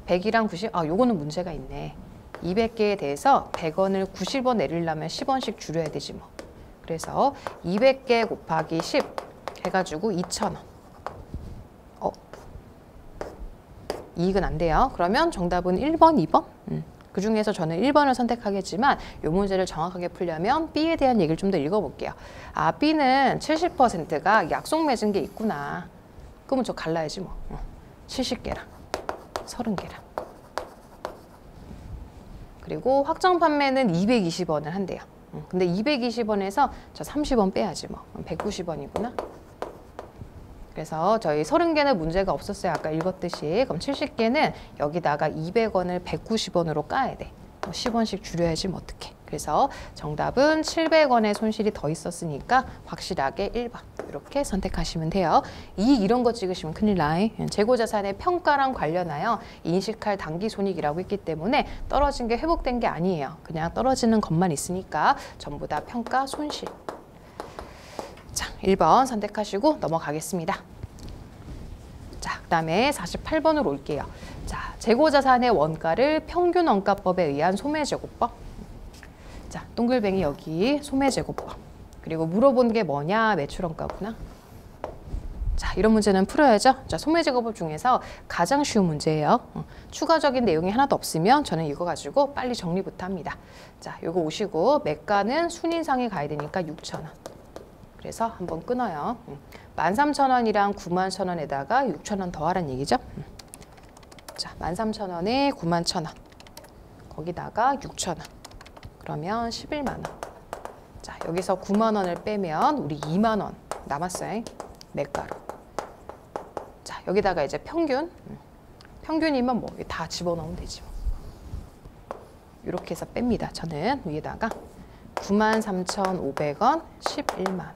100이랑 90. 요거는 문제가 있네. 200개에 대해서 100원을 90원 내리려면 10원씩 줄여야 되지 뭐. 그래서 200개 곱하기 10 해가지고 2,000원. 이익은 안 돼요. 그러면 정답은 1번, 2번? 그 중에서 저는 1번을 선택하겠지만 이 문제를 정확하게 풀려면 B에 대한 얘기를 좀 더 읽어볼게요. B는 70%가 약속 맺은 게 있구나. 그러면 저 갈라야지 뭐. 70개랑 30개랑. 그리고 확정 판매는 220원을 한대요. 근데 220원에서 저 30원 빼야지 뭐. 190원이구나. 그래서 저희 30개는 문제가 없었어요. 아까 읽었듯이. 그럼 70개는 여기다가 200원을 190원으로 까야 돼. 10원씩 줄여야지 뭐 어떡해. 그래서 정답은 700원의 손실이 더 있었으니까 확실하게 1번 이렇게 선택하시면 돼요. 이런 거 찍으시면 큰일 나요. 재고자산의 평가랑 관련하여 인식할 단기손익이라고 했기 때문에 떨어진 게 회복된 게 아니에요. 그냥 떨어지는 것만 있으니까 전부 다 평가 손실. 자, 1번 선택하시고 넘어가겠습니다. 자, 그 다음에 48번으로 올게요. 자, 재고자산의 원가를 평균 원가법에 의한 소매제고법. 자, 동글뱅이 여기 소매제고법. 그리고 물어본 게 뭐냐? 매출원가구나. 자, 이런 문제는 풀어야죠. 자, 소매제고법 중에서 가장 쉬운 문제예요. 추가적인 내용이 하나도 없으면 저는 이거 가지고 빨리 정리부터 합니다. 자, 요거 오시고 매가는 순인상에 가야 되니까 6,000원. 그래서 한번 끊어요. 13,000원이랑 91,000원에다가 6,000원 더하라는 얘기죠. 자, 13,000원에 91,000원. 거기다가 6,000원. 그러면 11만 원. 자, 여기서 9만 원을 빼면 우리 2만 원 남았어요. 매가로. 자, 여기다가 이제 평균. 평균이면 뭐 다 집어넣으면 되지. 이렇게 해서 뺍니다. 저는 위에다가 93,500원, 11만 원.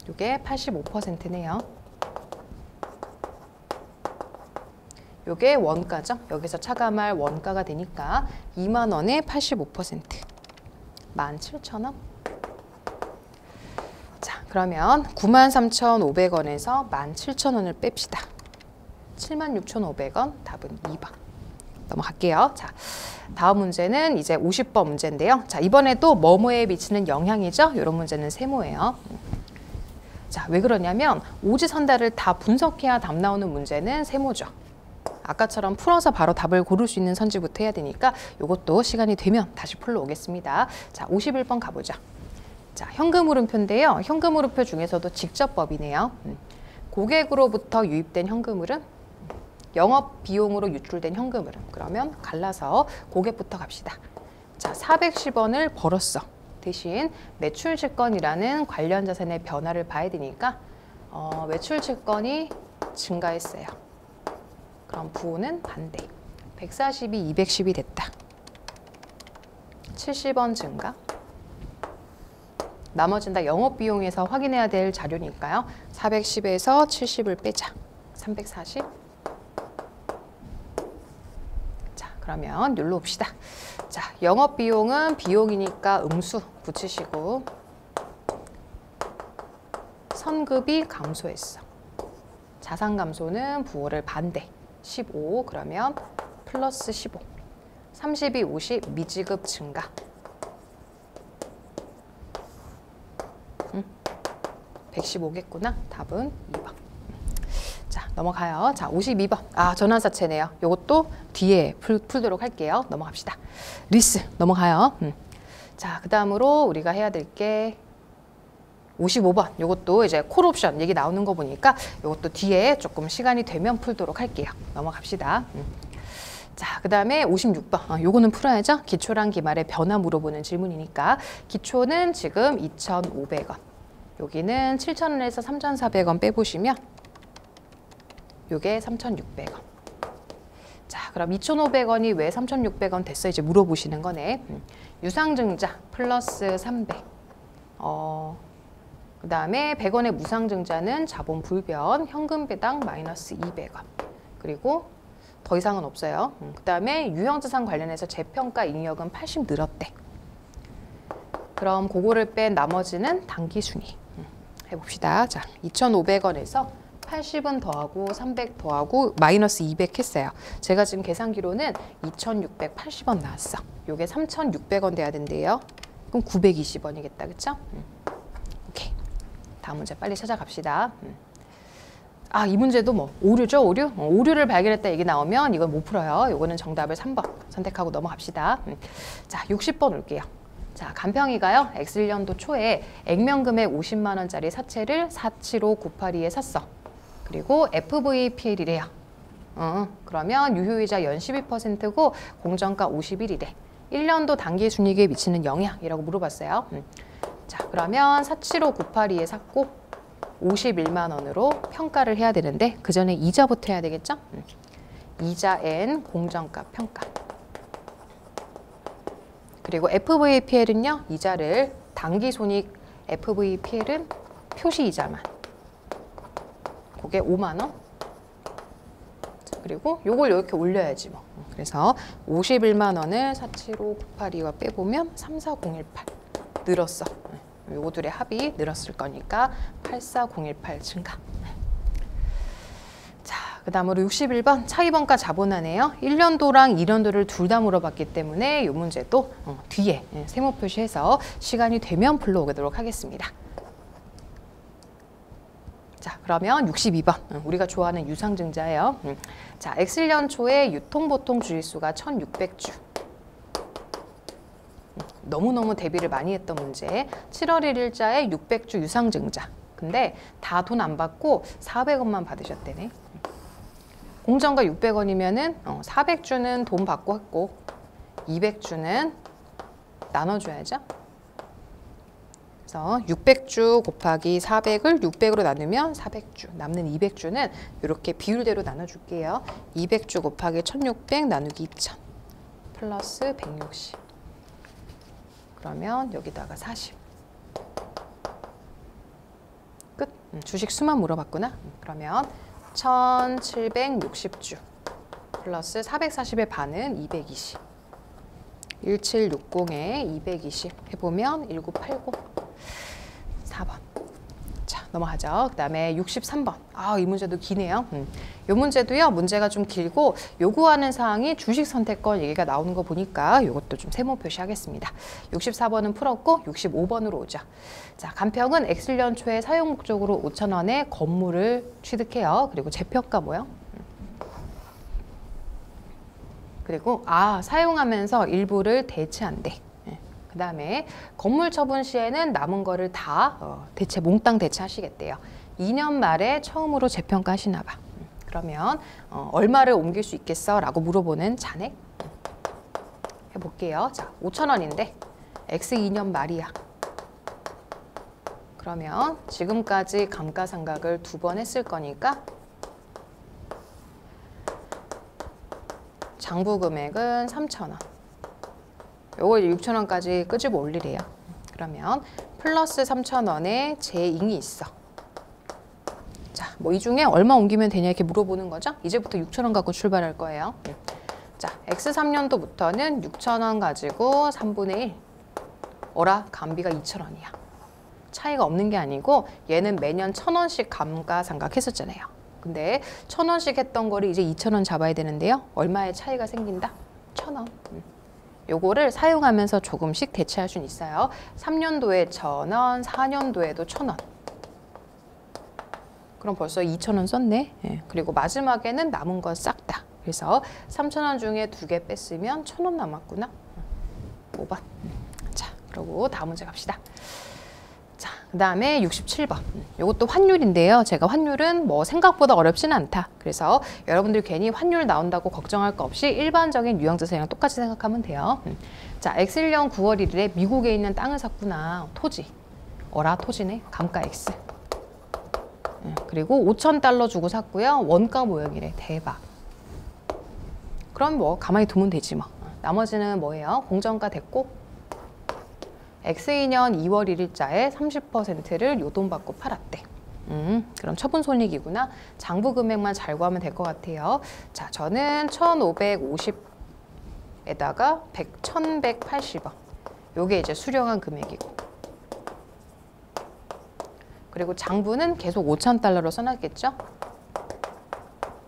요게 85%네요. 요게 원가죠. 여기서 차감할 원가가 되니까 2만 원에 85%. 17,000원. 자, 그러면 93,500원에서 17,000원을 뺍시다. 76,500원. 답은 2번. 넘어갈게요. 자, 다음 문제는 이제 50번 문제인데요. 자, 이번에도 뭐뭐에 미치는 영향이죠. 이런 문제는 세모예요. 자, 왜 그러냐면 오지선다를 다 분석해야 답 나오는 문제는 세모죠. 아까처럼 풀어서 바로 답을 고를 수 있는 선지부터 해야 되니까 이것도 시간이 되면 다시 풀러 오겠습니다. 자, 51번 가보죠. 자, 현금흐름표인데요. 현금흐름표 중에서도 직접법이네요. 고객으로부터 유입된 현금흐름, 영업 비용으로 유출된 현금흐름. 그러면 갈라서 고객부터 갑시다. 자, 410원을 벌었어. 대신 매출 채권이라는 관련 자산의 변화를 봐야 되니까 매출 채권이 증가했어요. 그럼 부호는 반대. 140이 210이 됐다. 70원 증가. 나머지는 다 영업비용에서 확인해야 될 자료니까요. 410에서 70을 빼자. 340. 자, 그러면 눌러 봅시다. 자, 영업비용은 비용이니까 음수 붙이시고 선급이 감소했어. 자산 감소는 부호를 반대. 15 그러면 플러스 15. 32, 50 미지급 증가. 115겠구나. 답은 2번. 자, 넘어가요. 자, 52번. 전환사채네요. 요것도 뒤에 풀도록 할게요. 넘어갑시다. 리스 넘어가요. 자, 그 다음으로 우리가 해야 될 게 55번. 요것도 이제 콜옵션 얘기 나오는 거 보니까 요것도 뒤에 조금 시간이 되면 풀도록 할게요. 넘어갑시다. 자, 그 다음에 56번. 요거는 풀어야죠. 기초랑 기말의 변화 물어보는 질문이니까. 기초는 지금 2,500원. 여기는 7,000원에서 3,400원 빼보시면 요게 3,600원. 자, 그럼 2,500원이 왜 3,600원 됐어? 이제 물어보시는 거네. 유상증자 플러스 300. 그 다음에 100원의 무상증자는 자본 불변, 현금 배당 마이너스 200원. 그리고 더 이상은 없어요. 그 다음에 유형자산 관련해서 재평가 잉여금 80 늘었대. 그럼 그거를 뺀 나머지는 당기순위. 해봅시다. 자, 2,500원에서 80은 더하고 300 더하고 마이너스 200 했어요. 제가 지금 계산기로는 2,680원 나왔어. 요게 3,600원 돼야 된대요. 그럼 920원이겠다. 그쵸? 오케이. 다음 문제 빨리 찾아갑시다. 아, 이 문제도 뭐 오류죠, 오류? 오류를 발견했다 얘기 나오면 이건 못 풀어요. 요거는 정답을 3번 선택하고 넘어갑시다. 자, 60번 올게요. 자, 간평이가요. X년도 초에 액면금액 50만 원짜리 사채를 47598에 샀어. 그리고 FVPL이래요. 그러면 유효이자 연 12%고 공정가 51이래. 1년도 당기순이익에 미치는 영향이라고 물어봤어요. 자, 그러면 47598에 샀고 51만 원으로 평가를 해야 되는데 그 전에 이자부터 해야 되겠죠? 이자 N 공정가 평가. 그리고 FVPL은요. 이자를 당기손익 FVPL은 표시이자만. 그게 5만 원. 그리고 요걸 이렇게 올려야지 뭐. 그래서 51만 원을 47598과 빼보면 34018 늘었어. 요거 둘의 합이 늘었을 거니까 84018 증가. 자, 그 다음으로 61번 차이번가 자본하네요. 1년도랑 2년도를 둘 다 물어봤기 때문에 이 문제도 뒤에 세모 표시해서 시간이 되면 불러오도록 하겠습니다. 자, 그러면 62번 우리가 좋아하는 유상증자예요. 자, X년 초에 유통보통 주일수가 1,600주. 너무너무 대비를 많이 했던 문제. 7월 1일자에 600주 유상증자. 근데 다 돈 안 받고 400원만 받으셨대네. 공정가 600원이면은 400주는 돈 받고 했고 200주는 나눠줘야죠. 그래서 600주 곱하기 400을 600으로 나누면 400주. 남는 200주는 이렇게 비율대로 나눠줄게요. 200주 곱하기 1600 나누기 2000 플러스 160. 그러면 여기다가 40. 끝. 주식 수만 물어봤구나. 그러면 1760주 플러스 440의 반은 220. 1760에 220 해보면 1989. 4번. 자, 넘어가죠. 그 다음에 63번. 아, 이 문제도 기네요. 이 문제도요, 문제가 좀 길고 요구하는 사항이 주식 선택권 얘기가 나오는 거 보니까 이것도 좀 세모 표시하겠습니다. 64번은 풀었고 65번으로 오죠. 자, 간평은 X년 초에 사용 목적으로 5,000원에 건물을 취득해요. 그리고 재평가 뭐요? 그리고 사용하면서 일부를 대체한대. 그 다음에 건물 처분 시에는 남은 거를 다 몽땅 대체하시겠대요. 2년 말에 처음으로 재평가 하시나 봐. 그러면 얼마를 옮길 수 있겠어? 라고 물어보는 잔액 해볼게요. 자, 5,000원인데 X 2년 말이야. 그러면 지금까지 감가상각을 2번 했을 거니까 장부 금액은 3,000원. 요거 6,000원까지 끄집어 올리래요. 그러면 플러스 3,000원에 재잉이 있어. 자, 뭐 이 중에 얼마 옮기면 되냐 이렇게 물어보는 거죠. 이제부터 6,000원 갖고 출발할 거예요. 자, X3년도부터는 6,000원 가지고 3분의 1. 어라? 감비가 2,000원이야. 차이가 없는 게 아니고 얘는 매년 1,000원씩 감가상각했었잖아요. 근데 1,000원씩 했던 거를 이제 2,000원 잡아야 되는데요. 얼마의 차이가 생긴다? 1,000원. 요거를 사용하면서 조금씩 대체할 수는 있어요. 3년도에 1,000원, 4년도에도 1,000원. 그럼 벌써 2,000원 썼네. 예. 그리고 마지막에는 남은 건 싹 다. 그래서 3,000원 중에 2개 뺐으면 1,000원 남았구나. 5번. 자, 그리고 다음 문제 갑시다. 자, 그 다음에 67번. 이것도 환율인데요. 제가 환율은 뭐 생각보다 어렵지는 않다. 그래서 여러분들 괜히 환율 나온다고 걱정할 거 없이 일반적인 유형자산이랑 똑같이 생각하면 돼요. 자, X년 9월 1일에 미국에 있는 땅을 샀구나. 토지. 어라, 토지네. 감가 X. 그리고 5,000달러 주고 샀고요. 원가 모형이래. 대박. 그럼 뭐 가만히 두면 되지 뭐. 나머지는 뭐예요? 공정가 됐고 X2년 2월 1일자에 30%를 요돈 받고 팔았대. 그럼 처분 손익이구나. 장부 금액만 잘 구하면 될 것 같아요. 자, 저는 1,550에다가 1,180원. 요게 이제 수령한 금액이고. 그리고 장부는 계속 5,000달러로 써놨겠죠?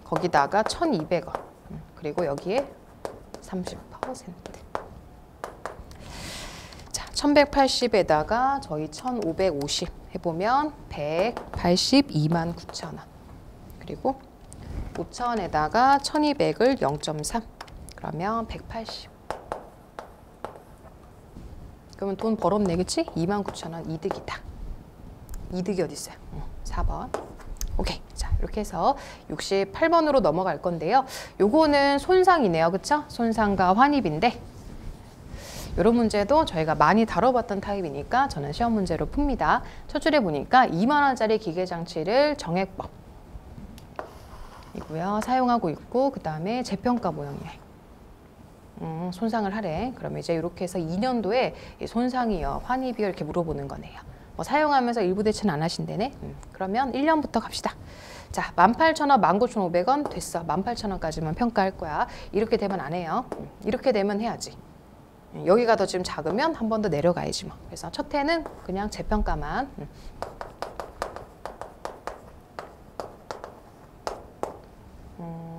거기다가 1,200원. 그리고 여기에 30%. 자, 1,180에다가 저희 1,550 해보면 182만 9천원. 그리고 5,000에다가 1,200을 0.3. 그러면 180. 그러면 돈 벌었네, 그치? 29,000원 이득이다. 이득이 어디 있어요? 4번. 오케이. 자, 이렇게 해서 68번으로 넘어갈 건데요. 요거는 손상이네요. 그쵸? 손상과 환입인데 이런 문제도 저희가 많이 다뤄봤던 타입이니까 저는 시험 문제로 풉니다. 첫 줄에 보니까 2만 원짜리 기계장치를 정액법 이고요. 사용하고 있고 그 다음에 재평가 모형이에요. 손상을 하래. 그러면 이제 이렇게 해서 2년도에 손상이요, 환입이요 이렇게 물어보는 거네요. 뭐 사용하면서 일부 대체는 안 하신대네. 그러면 1년부터 갑시다. 자, 18,000원, 19,500원 됐어. 18,000원까지만 평가할 거야. 이렇게 되면 안 해요. 이렇게 되면 해야지. 여기가 더 지금 작으면 한 번 더 내려가야지 뭐. 그래서 첫 해는 그냥 재평가만.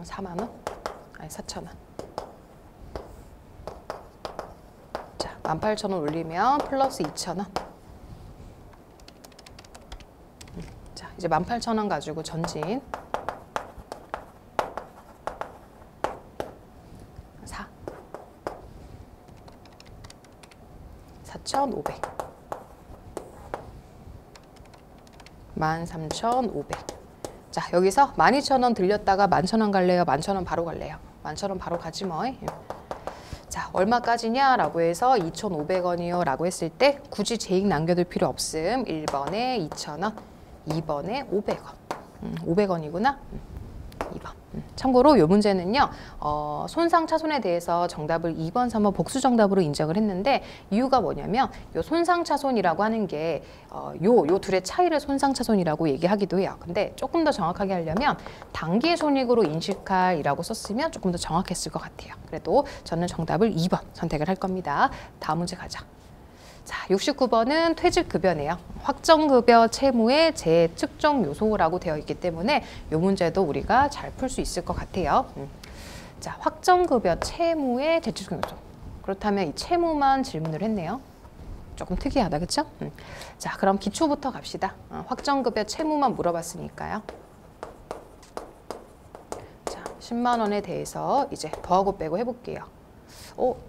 4만 원? 아니 4,000원. 자, 18,000원 올리면 플러스 2,000원. 자, 이제 18,000원 가지고 전진. 4,500. 13,500. 자, 여기서 12,000원 들렸다가 11,000원 갈래요? 11,000원 바로 갈래요? 11,000원 바로 가지 뭐. 자, 얼마까지냐? 라고 해서 2,500원이요 라고 했을 때 굳이 재익 남겨둘 필요 없음. 1번에 2,000원, 2번에 500원. 500원이구나. 2번. 참고로 이 문제는요, 손상 차손에 대해서 정답을 2번, 3번 복수 정답으로 인정을 했는데 이유가 뭐냐면 요 손상 차손이라고 하는 게 요 둘의 차이를 손상 차손이라고 얘기하기도 해요. 근데 조금 더 정확하게 하려면 단기 손익으로 인식할이라고 썼으면 조금 더 정확했을 것 같아요. 그래도 저는 정답을 2번 선택을 할 겁니다. 다음 문제 가자. 자, 69번은 퇴직급여네요. 확정급여 채무의 재측정 요소라고 되어 있기 때문에 이 문제도 우리가 잘 풀 수 있을 것 같아요. 자, 확정급여 채무의 재측정 요소. 그렇다면 이 채무만 질문을 했네요. 조금 특이하다, 그쵸? 자, 그럼 기초부터 갑시다. 확정급여 채무만 물어봤으니까요. 자, 10만 원에 대해서 이제 더하고 빼고 해볼게요.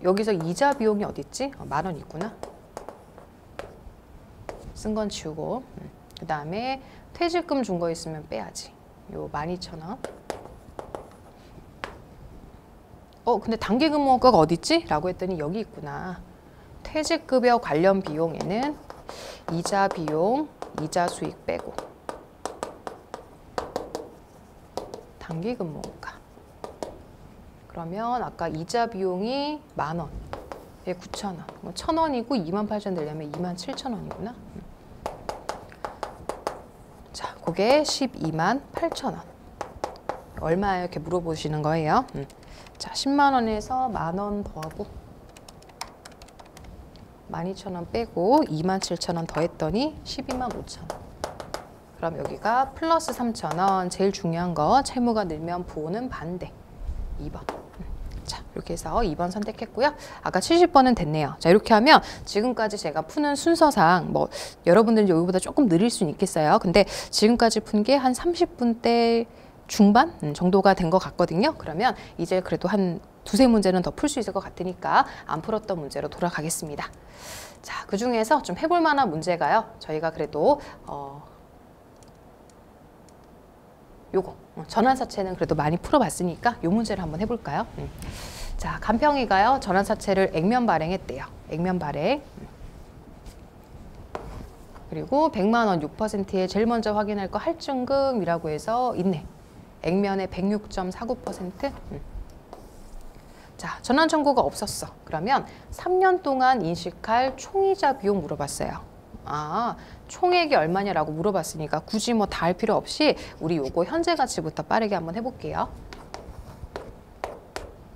여기서 이자 비용이 어디 있지? 10,000원 있구나. 쓴 건 지우고, 그 다음에 퇴직금 준 거 있으면 빼야지. 요 12,000원. 근데 단기근무원가가 어디 있지? 라고 했더니 여기 있구나. 퇴직급여 관련 비용에는 이자 비용, 이자 수익 빼고 단기근무원가. 그러면 아까 이자 비용이 10,000원. 9,000원. 1,000원이고 28,000원 되려면 27,000원이구나. 자, 그게 128,000원. 얼마예요? 이렇게 물어보시는 거예요. 자, 10만 원에서 10,000원 더하고 12,000원 빼고 27,000원 더했더니 125,000원. 그럼 여기가 플러스 3,000원. 제일 중요한 거 채무가 늘면 부호는 반대. 2번. 자, 이렇게 해서 2번 선택했고요. 아까 70번은 됐네요. 자, 이렇게 하면 지금까지 제가 푸는 순서상 뭐 여러분들은 여기보다 조금 느릴 수는 있겠어요. 근데 지금까지 푼 게 한 30분대 중반 정도가 된 것 같거든요. 그러면 이제 그래도 한 두세 문제는 더 풀 수 있을 것 같으니까 안 풀었던 문제로 돌아가겠습니다. 자, 그중에서 좀 해볼 만한 문제가요. 저희가 그래도 요거 전환사채는 그래도 많이 풀어봤으니까 요 문제를 한번 해볼까요? 자, 간평이가요 전환사채를 액면 발행했대요. 액면 발행. 그리고 100만 원 6%에 제일 먼저 확인할 거 할증금이라고 해서 있네. 액면에 106.49%. 자, 전환 청구가 없었어. 그러면 3년 동안 인식할 총이자 비용 물어봤어요. 아, 총액이 얼마냐라고 물어봤으니까 굳이 뭐 다 할 필요 없이 우리 요거 현재 가치부터 빠르게 한번 해볼게요.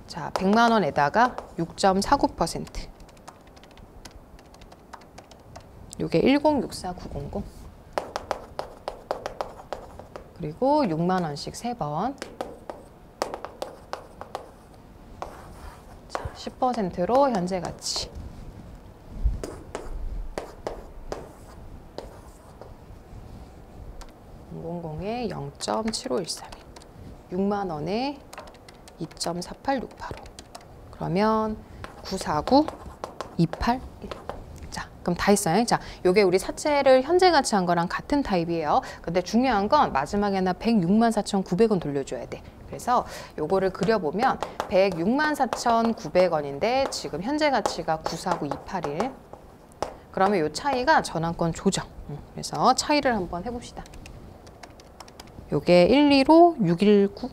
자, 100만 원에다가 6.49%. 요게 1064900. 그리고 6만 원씩 3번. 자, 10%로 현재 가치. 000에 0.7513. 6만 원에 2.48685. 그러면 949 281. 자, 그럼 다 했어요. 자, 요게 우리 사채를 현재 가치 한 거랑 같은 타입이에요. 근데 중요한 건 마지막에나 106만 4,900원 돌려줘야 돼. 그래서 요거를 그려보면 106만 4,900원인데 지금 현재 가치가 949 281. 그러면 요 차이가 전환권 조정. 그래서 차이를 한번 해봅시다. 요게 115 619.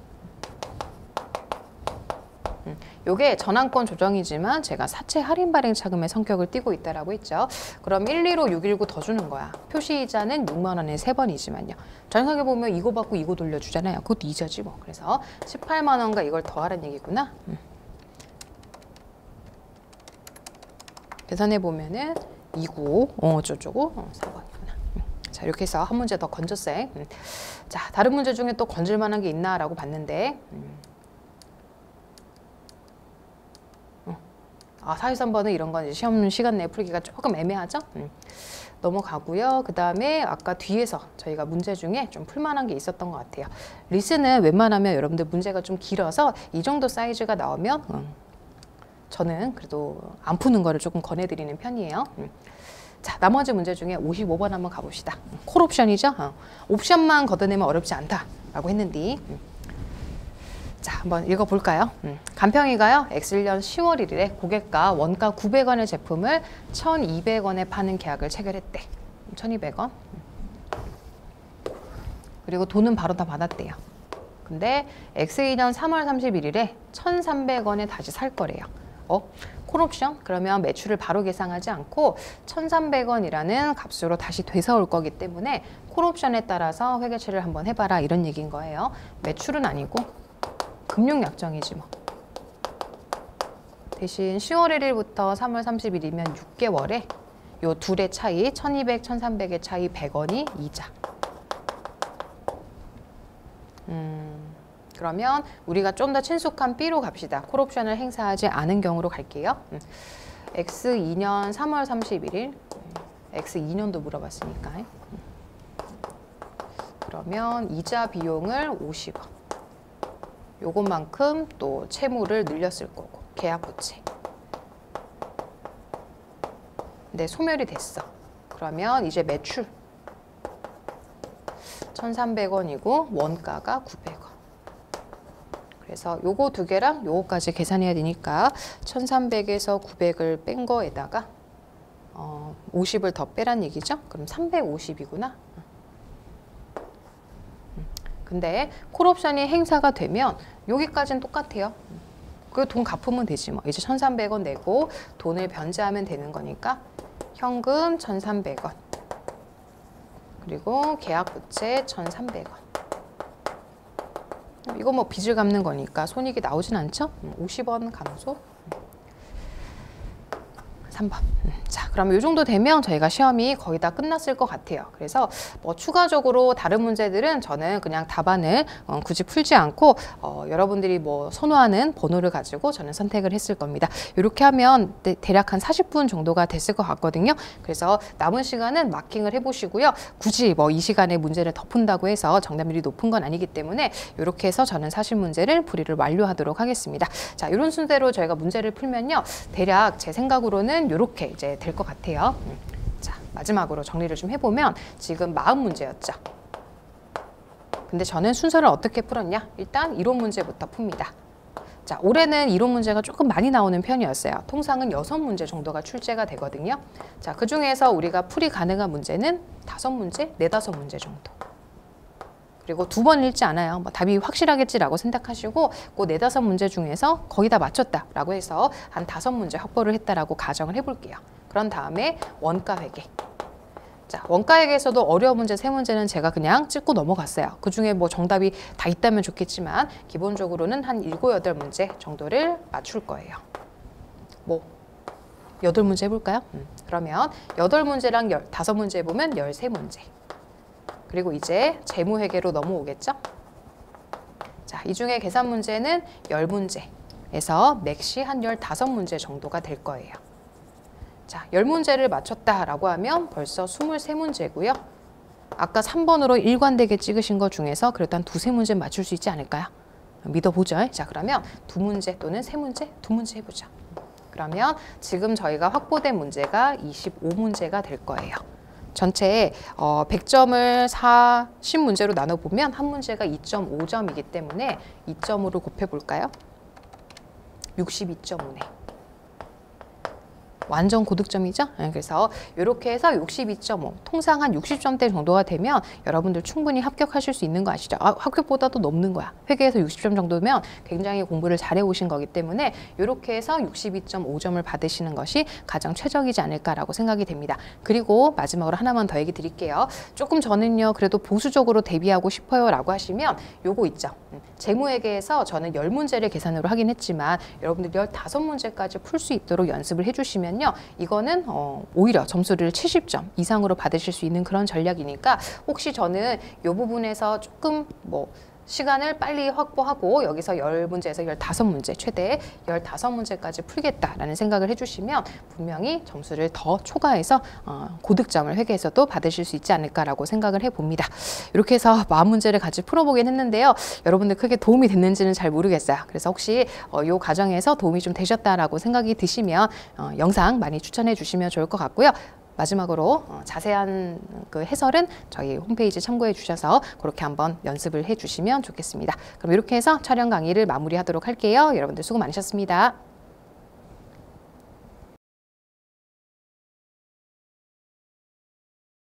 요게 전환권 조정이지만 제가 사채 할인 발행 차금의 성격을 띠고 있다라고 했죠. 그럼 115 619 더 주는 거야. 표시이자는 6만 원에 3번이지만요. 정확하게 보면 이거 받고 이거 돌려주잖아요. 그것도 이자지 뭐. 그래서 18만 원과 이걸 더하라는 얘기구나. 계산해 보면은 295 어쩌고 4번이구나. 자, 이렇게 해서 한 문제 더 건졌어요. 자, 다른 문제 중에 또 건질 만한 게 있나라고 봤는데 아, 43번은 이런 건 이제 시험 시간 내에 풀기가 조금 애매하죠? 넘어가고요. 그 다음에 아까 뒤에서 저희가 문제 중에 좀 풀만한 게 있었던 것 같아요. 리스는 웬만하면 여러분들 문제가 좀 길어서 이 정도 사이즈가 나오면 저는 그래도 안 푸는 거를 조금 권해드리는 편이에요. 자, 나머지 문제 중에 55번 한번 가봅시다. 콜 옵션이죠? 옵션만 걷어내면 어렵지 않다라고 했는데 자, 한번 읽어볼까요? 간평이가요, X년 10월 1일에 고객과 원가 900원의 제품을 1,200원에 파는 계약을 체결했대. 1,200원. 그리고 돈은 바로 다 받았대요. 근데 X2년 3월 31일에 1,300원에 다시 살 거래요. 콜옵션? 그러면 매출을 바로 계산하지 않고 1,300원이라는 값으로 다시 되서올 거기 때문에 콜옵션에 따라서 회계처리를 한번 해봐라 이런 얘기인 거예요. 매출은 아니고 금융약정이지 뭐. 대신 10월 1일부터 3월 30일이면 6개월에 요 둘의 차이 1,200, 1,300의 차이 100원이 이자. 그러면 우리가 좀 더 친숙한 B로 갑시다. 콜옵션을 행사하지 않은 경우로 갈게요. X2년 3월 31일. X2년도 물어봤으니까. 그러면 이자 비용을 50원. 요것만큼 또 채무를 늘렸을 거고 계약 부채. 근데 소멸이 됐어. 그러면 이제 매출 1,300원이고 원가가 900원. 그래서 요거 두 개랑 요거까지 계산해야 되니까 1,300에서 900을 뺀 거에다가 50을 더 빼란 얘기죠. 그럼 350이구나. 근데 콜옵션이 행사가 되면 여기까지는 똑같아요. 그 돈 갚으면 되지 뭐. 이제 1,300원 내고 돈을 변제하면 되는 거니까 현금 1,300원. 그리고 계약 부채 1,300원. 이거 뭐 빚을 갚는 거니까 손익이 나오진 않죠? 50원 감소. 3번. 자, 그럼 이 정도 되면 저희가 시험이 거의 다 끝났을 것 같아요. 그래서 뭐 추가적으로 다른 문제들은 저는 그냥 답안을 굳이 풀지 않고 여러분들이 뭐 선호하는 번호를 가지고 저는 선택을 했을 겁니다. 이렇게 하면 대략 한 40분 정도가 됐을 것 같거든요. 그래서 남은 시간은 마킹을 해보시고요. 굳이 뭐 이 시간에 문제를 더 푼다고 해서 정답률이 높은 건 아니기 때문에 이렇게 해서 저는 사실 문제를 풀이를 완료하도록 하겠습니다. 자, 이런 순서대로 저희가 문제를 풀면요. 대략 제 생각으로는 이렇게 이제 될 것 같아요. 자, 마지막으로 정리를 좀 해보면 지금 마음 문제였죠. 근데 저는 순서를 어떻게 풀었냐? 일단 이론 문제부터 풉니다. 자, 올해는 이론 문제가 조금 많이 나오는 편이었어요. 통상은 6문제 정도가 출제가 되거든요. 자, 그중에서 우리가 풀이 가능한 문제는 5문제, 4, 5문제 정도. 그리고 2번 읽지 않아요. 뭐 답이 확실하겠지라고 생각하시고 그 4, 5문제 중에서 거의 다 맞췄다라고 해서 한 5문제 확보를 했다라고 가정을 해볼게요. 그런 다음에 원가 회계. 자, 원가액에서도 어려운 문제 3문제는 제가 그냥 찍고 넘어갔어요. 그중에 뭐 정답이 다 있다면 좋겠지만 기본적으로는 한 7, 8문제 정도를 맞출 거예요. 뭐 8문제 해볼까요? 그러면 8문제랑 5문제 해보면 13문제. 그리고 이제 재무회계로 넘어오겠죠? 자, 이 중에 계산 문제는 10문제에서 맥시 한 15문제 정도가 될 거예요. 자, 10문제를 맞췄다라고 하면 벌써 23문제고요. 아까 3번으로 일관되게 찍으신 것 중에서 그래도 한 2, 3문제 맞출 수 있지 않을까요? 믿어보죠. 자, 그러면 2문제 또는 3문제, 2문제 해보죠. 그러면 지금 저희가 확보된 문제가 25문제가 될 거예요. 전체 100점을 40문제로 나눠보면 한 문제가 2.5점이기 때문에 2점으로 곱해볼까요? 62.5네. 완전 고득점이죠? 그래서 이렇게 해서 62.5, 통상 한 60점대 정도가 되면 여러분들 충분히 합격하실 수 있는 거 아시죠? 아, 합격보다도 넘는 거야. 회계에서 60점 정도면 굉장히 공부를 잘해 오신 거기 때문에 이렇게 해서 62.5점을 받으시는 것이 가장 최적이지 않을까라고 생각이 됩니다. 그리고 마지막으로 하나만 더 얘기 드릴게요. 조금 저는요, 그래도 보수적으로 대비하고 싶어요 라고 하시면 요거 있죠. 재무회계에서 저는 10문제를 계산으로 하긴 했지만 여러분들 15문제까지 풀 수 있도록 연습을 해주시면 이거는 오히려 점수를 70점 이상으로 받으실 수 있는 그런 전략이니까 혹시 저는 이 부분에서 조금 시간을 빨리 확보하고 여기서 10문제에서 15문제, 최대 15문제까지 풀겠다라는 생각을 해주시면 분명히 점수를 더 초과해서 고득점을 회계에서도 받으실 수 있지 않을까라고 생각을 해봅니다. 이렇게 해서 40문제를 같이 풀어보긴 했는데요. 여러분들 크게 도움이 됐는지는 잘 모르겠어요. 그래서 혹시 이 과정에서 도움이 좀 되셨다라고 생각이 드시면 영상 많이 추천해 주시면 좋을 것 같고요. 마지막으로 자세한 그 해설은 저희 홈페이지 참고해 주셔서 그렇게 한번 연습을 해 주시면 좋겠습니다. 그럼 이렇게 해서 촬영 강의를 마무리하도록 할게요. 여러분들 수고 많으셨습니다.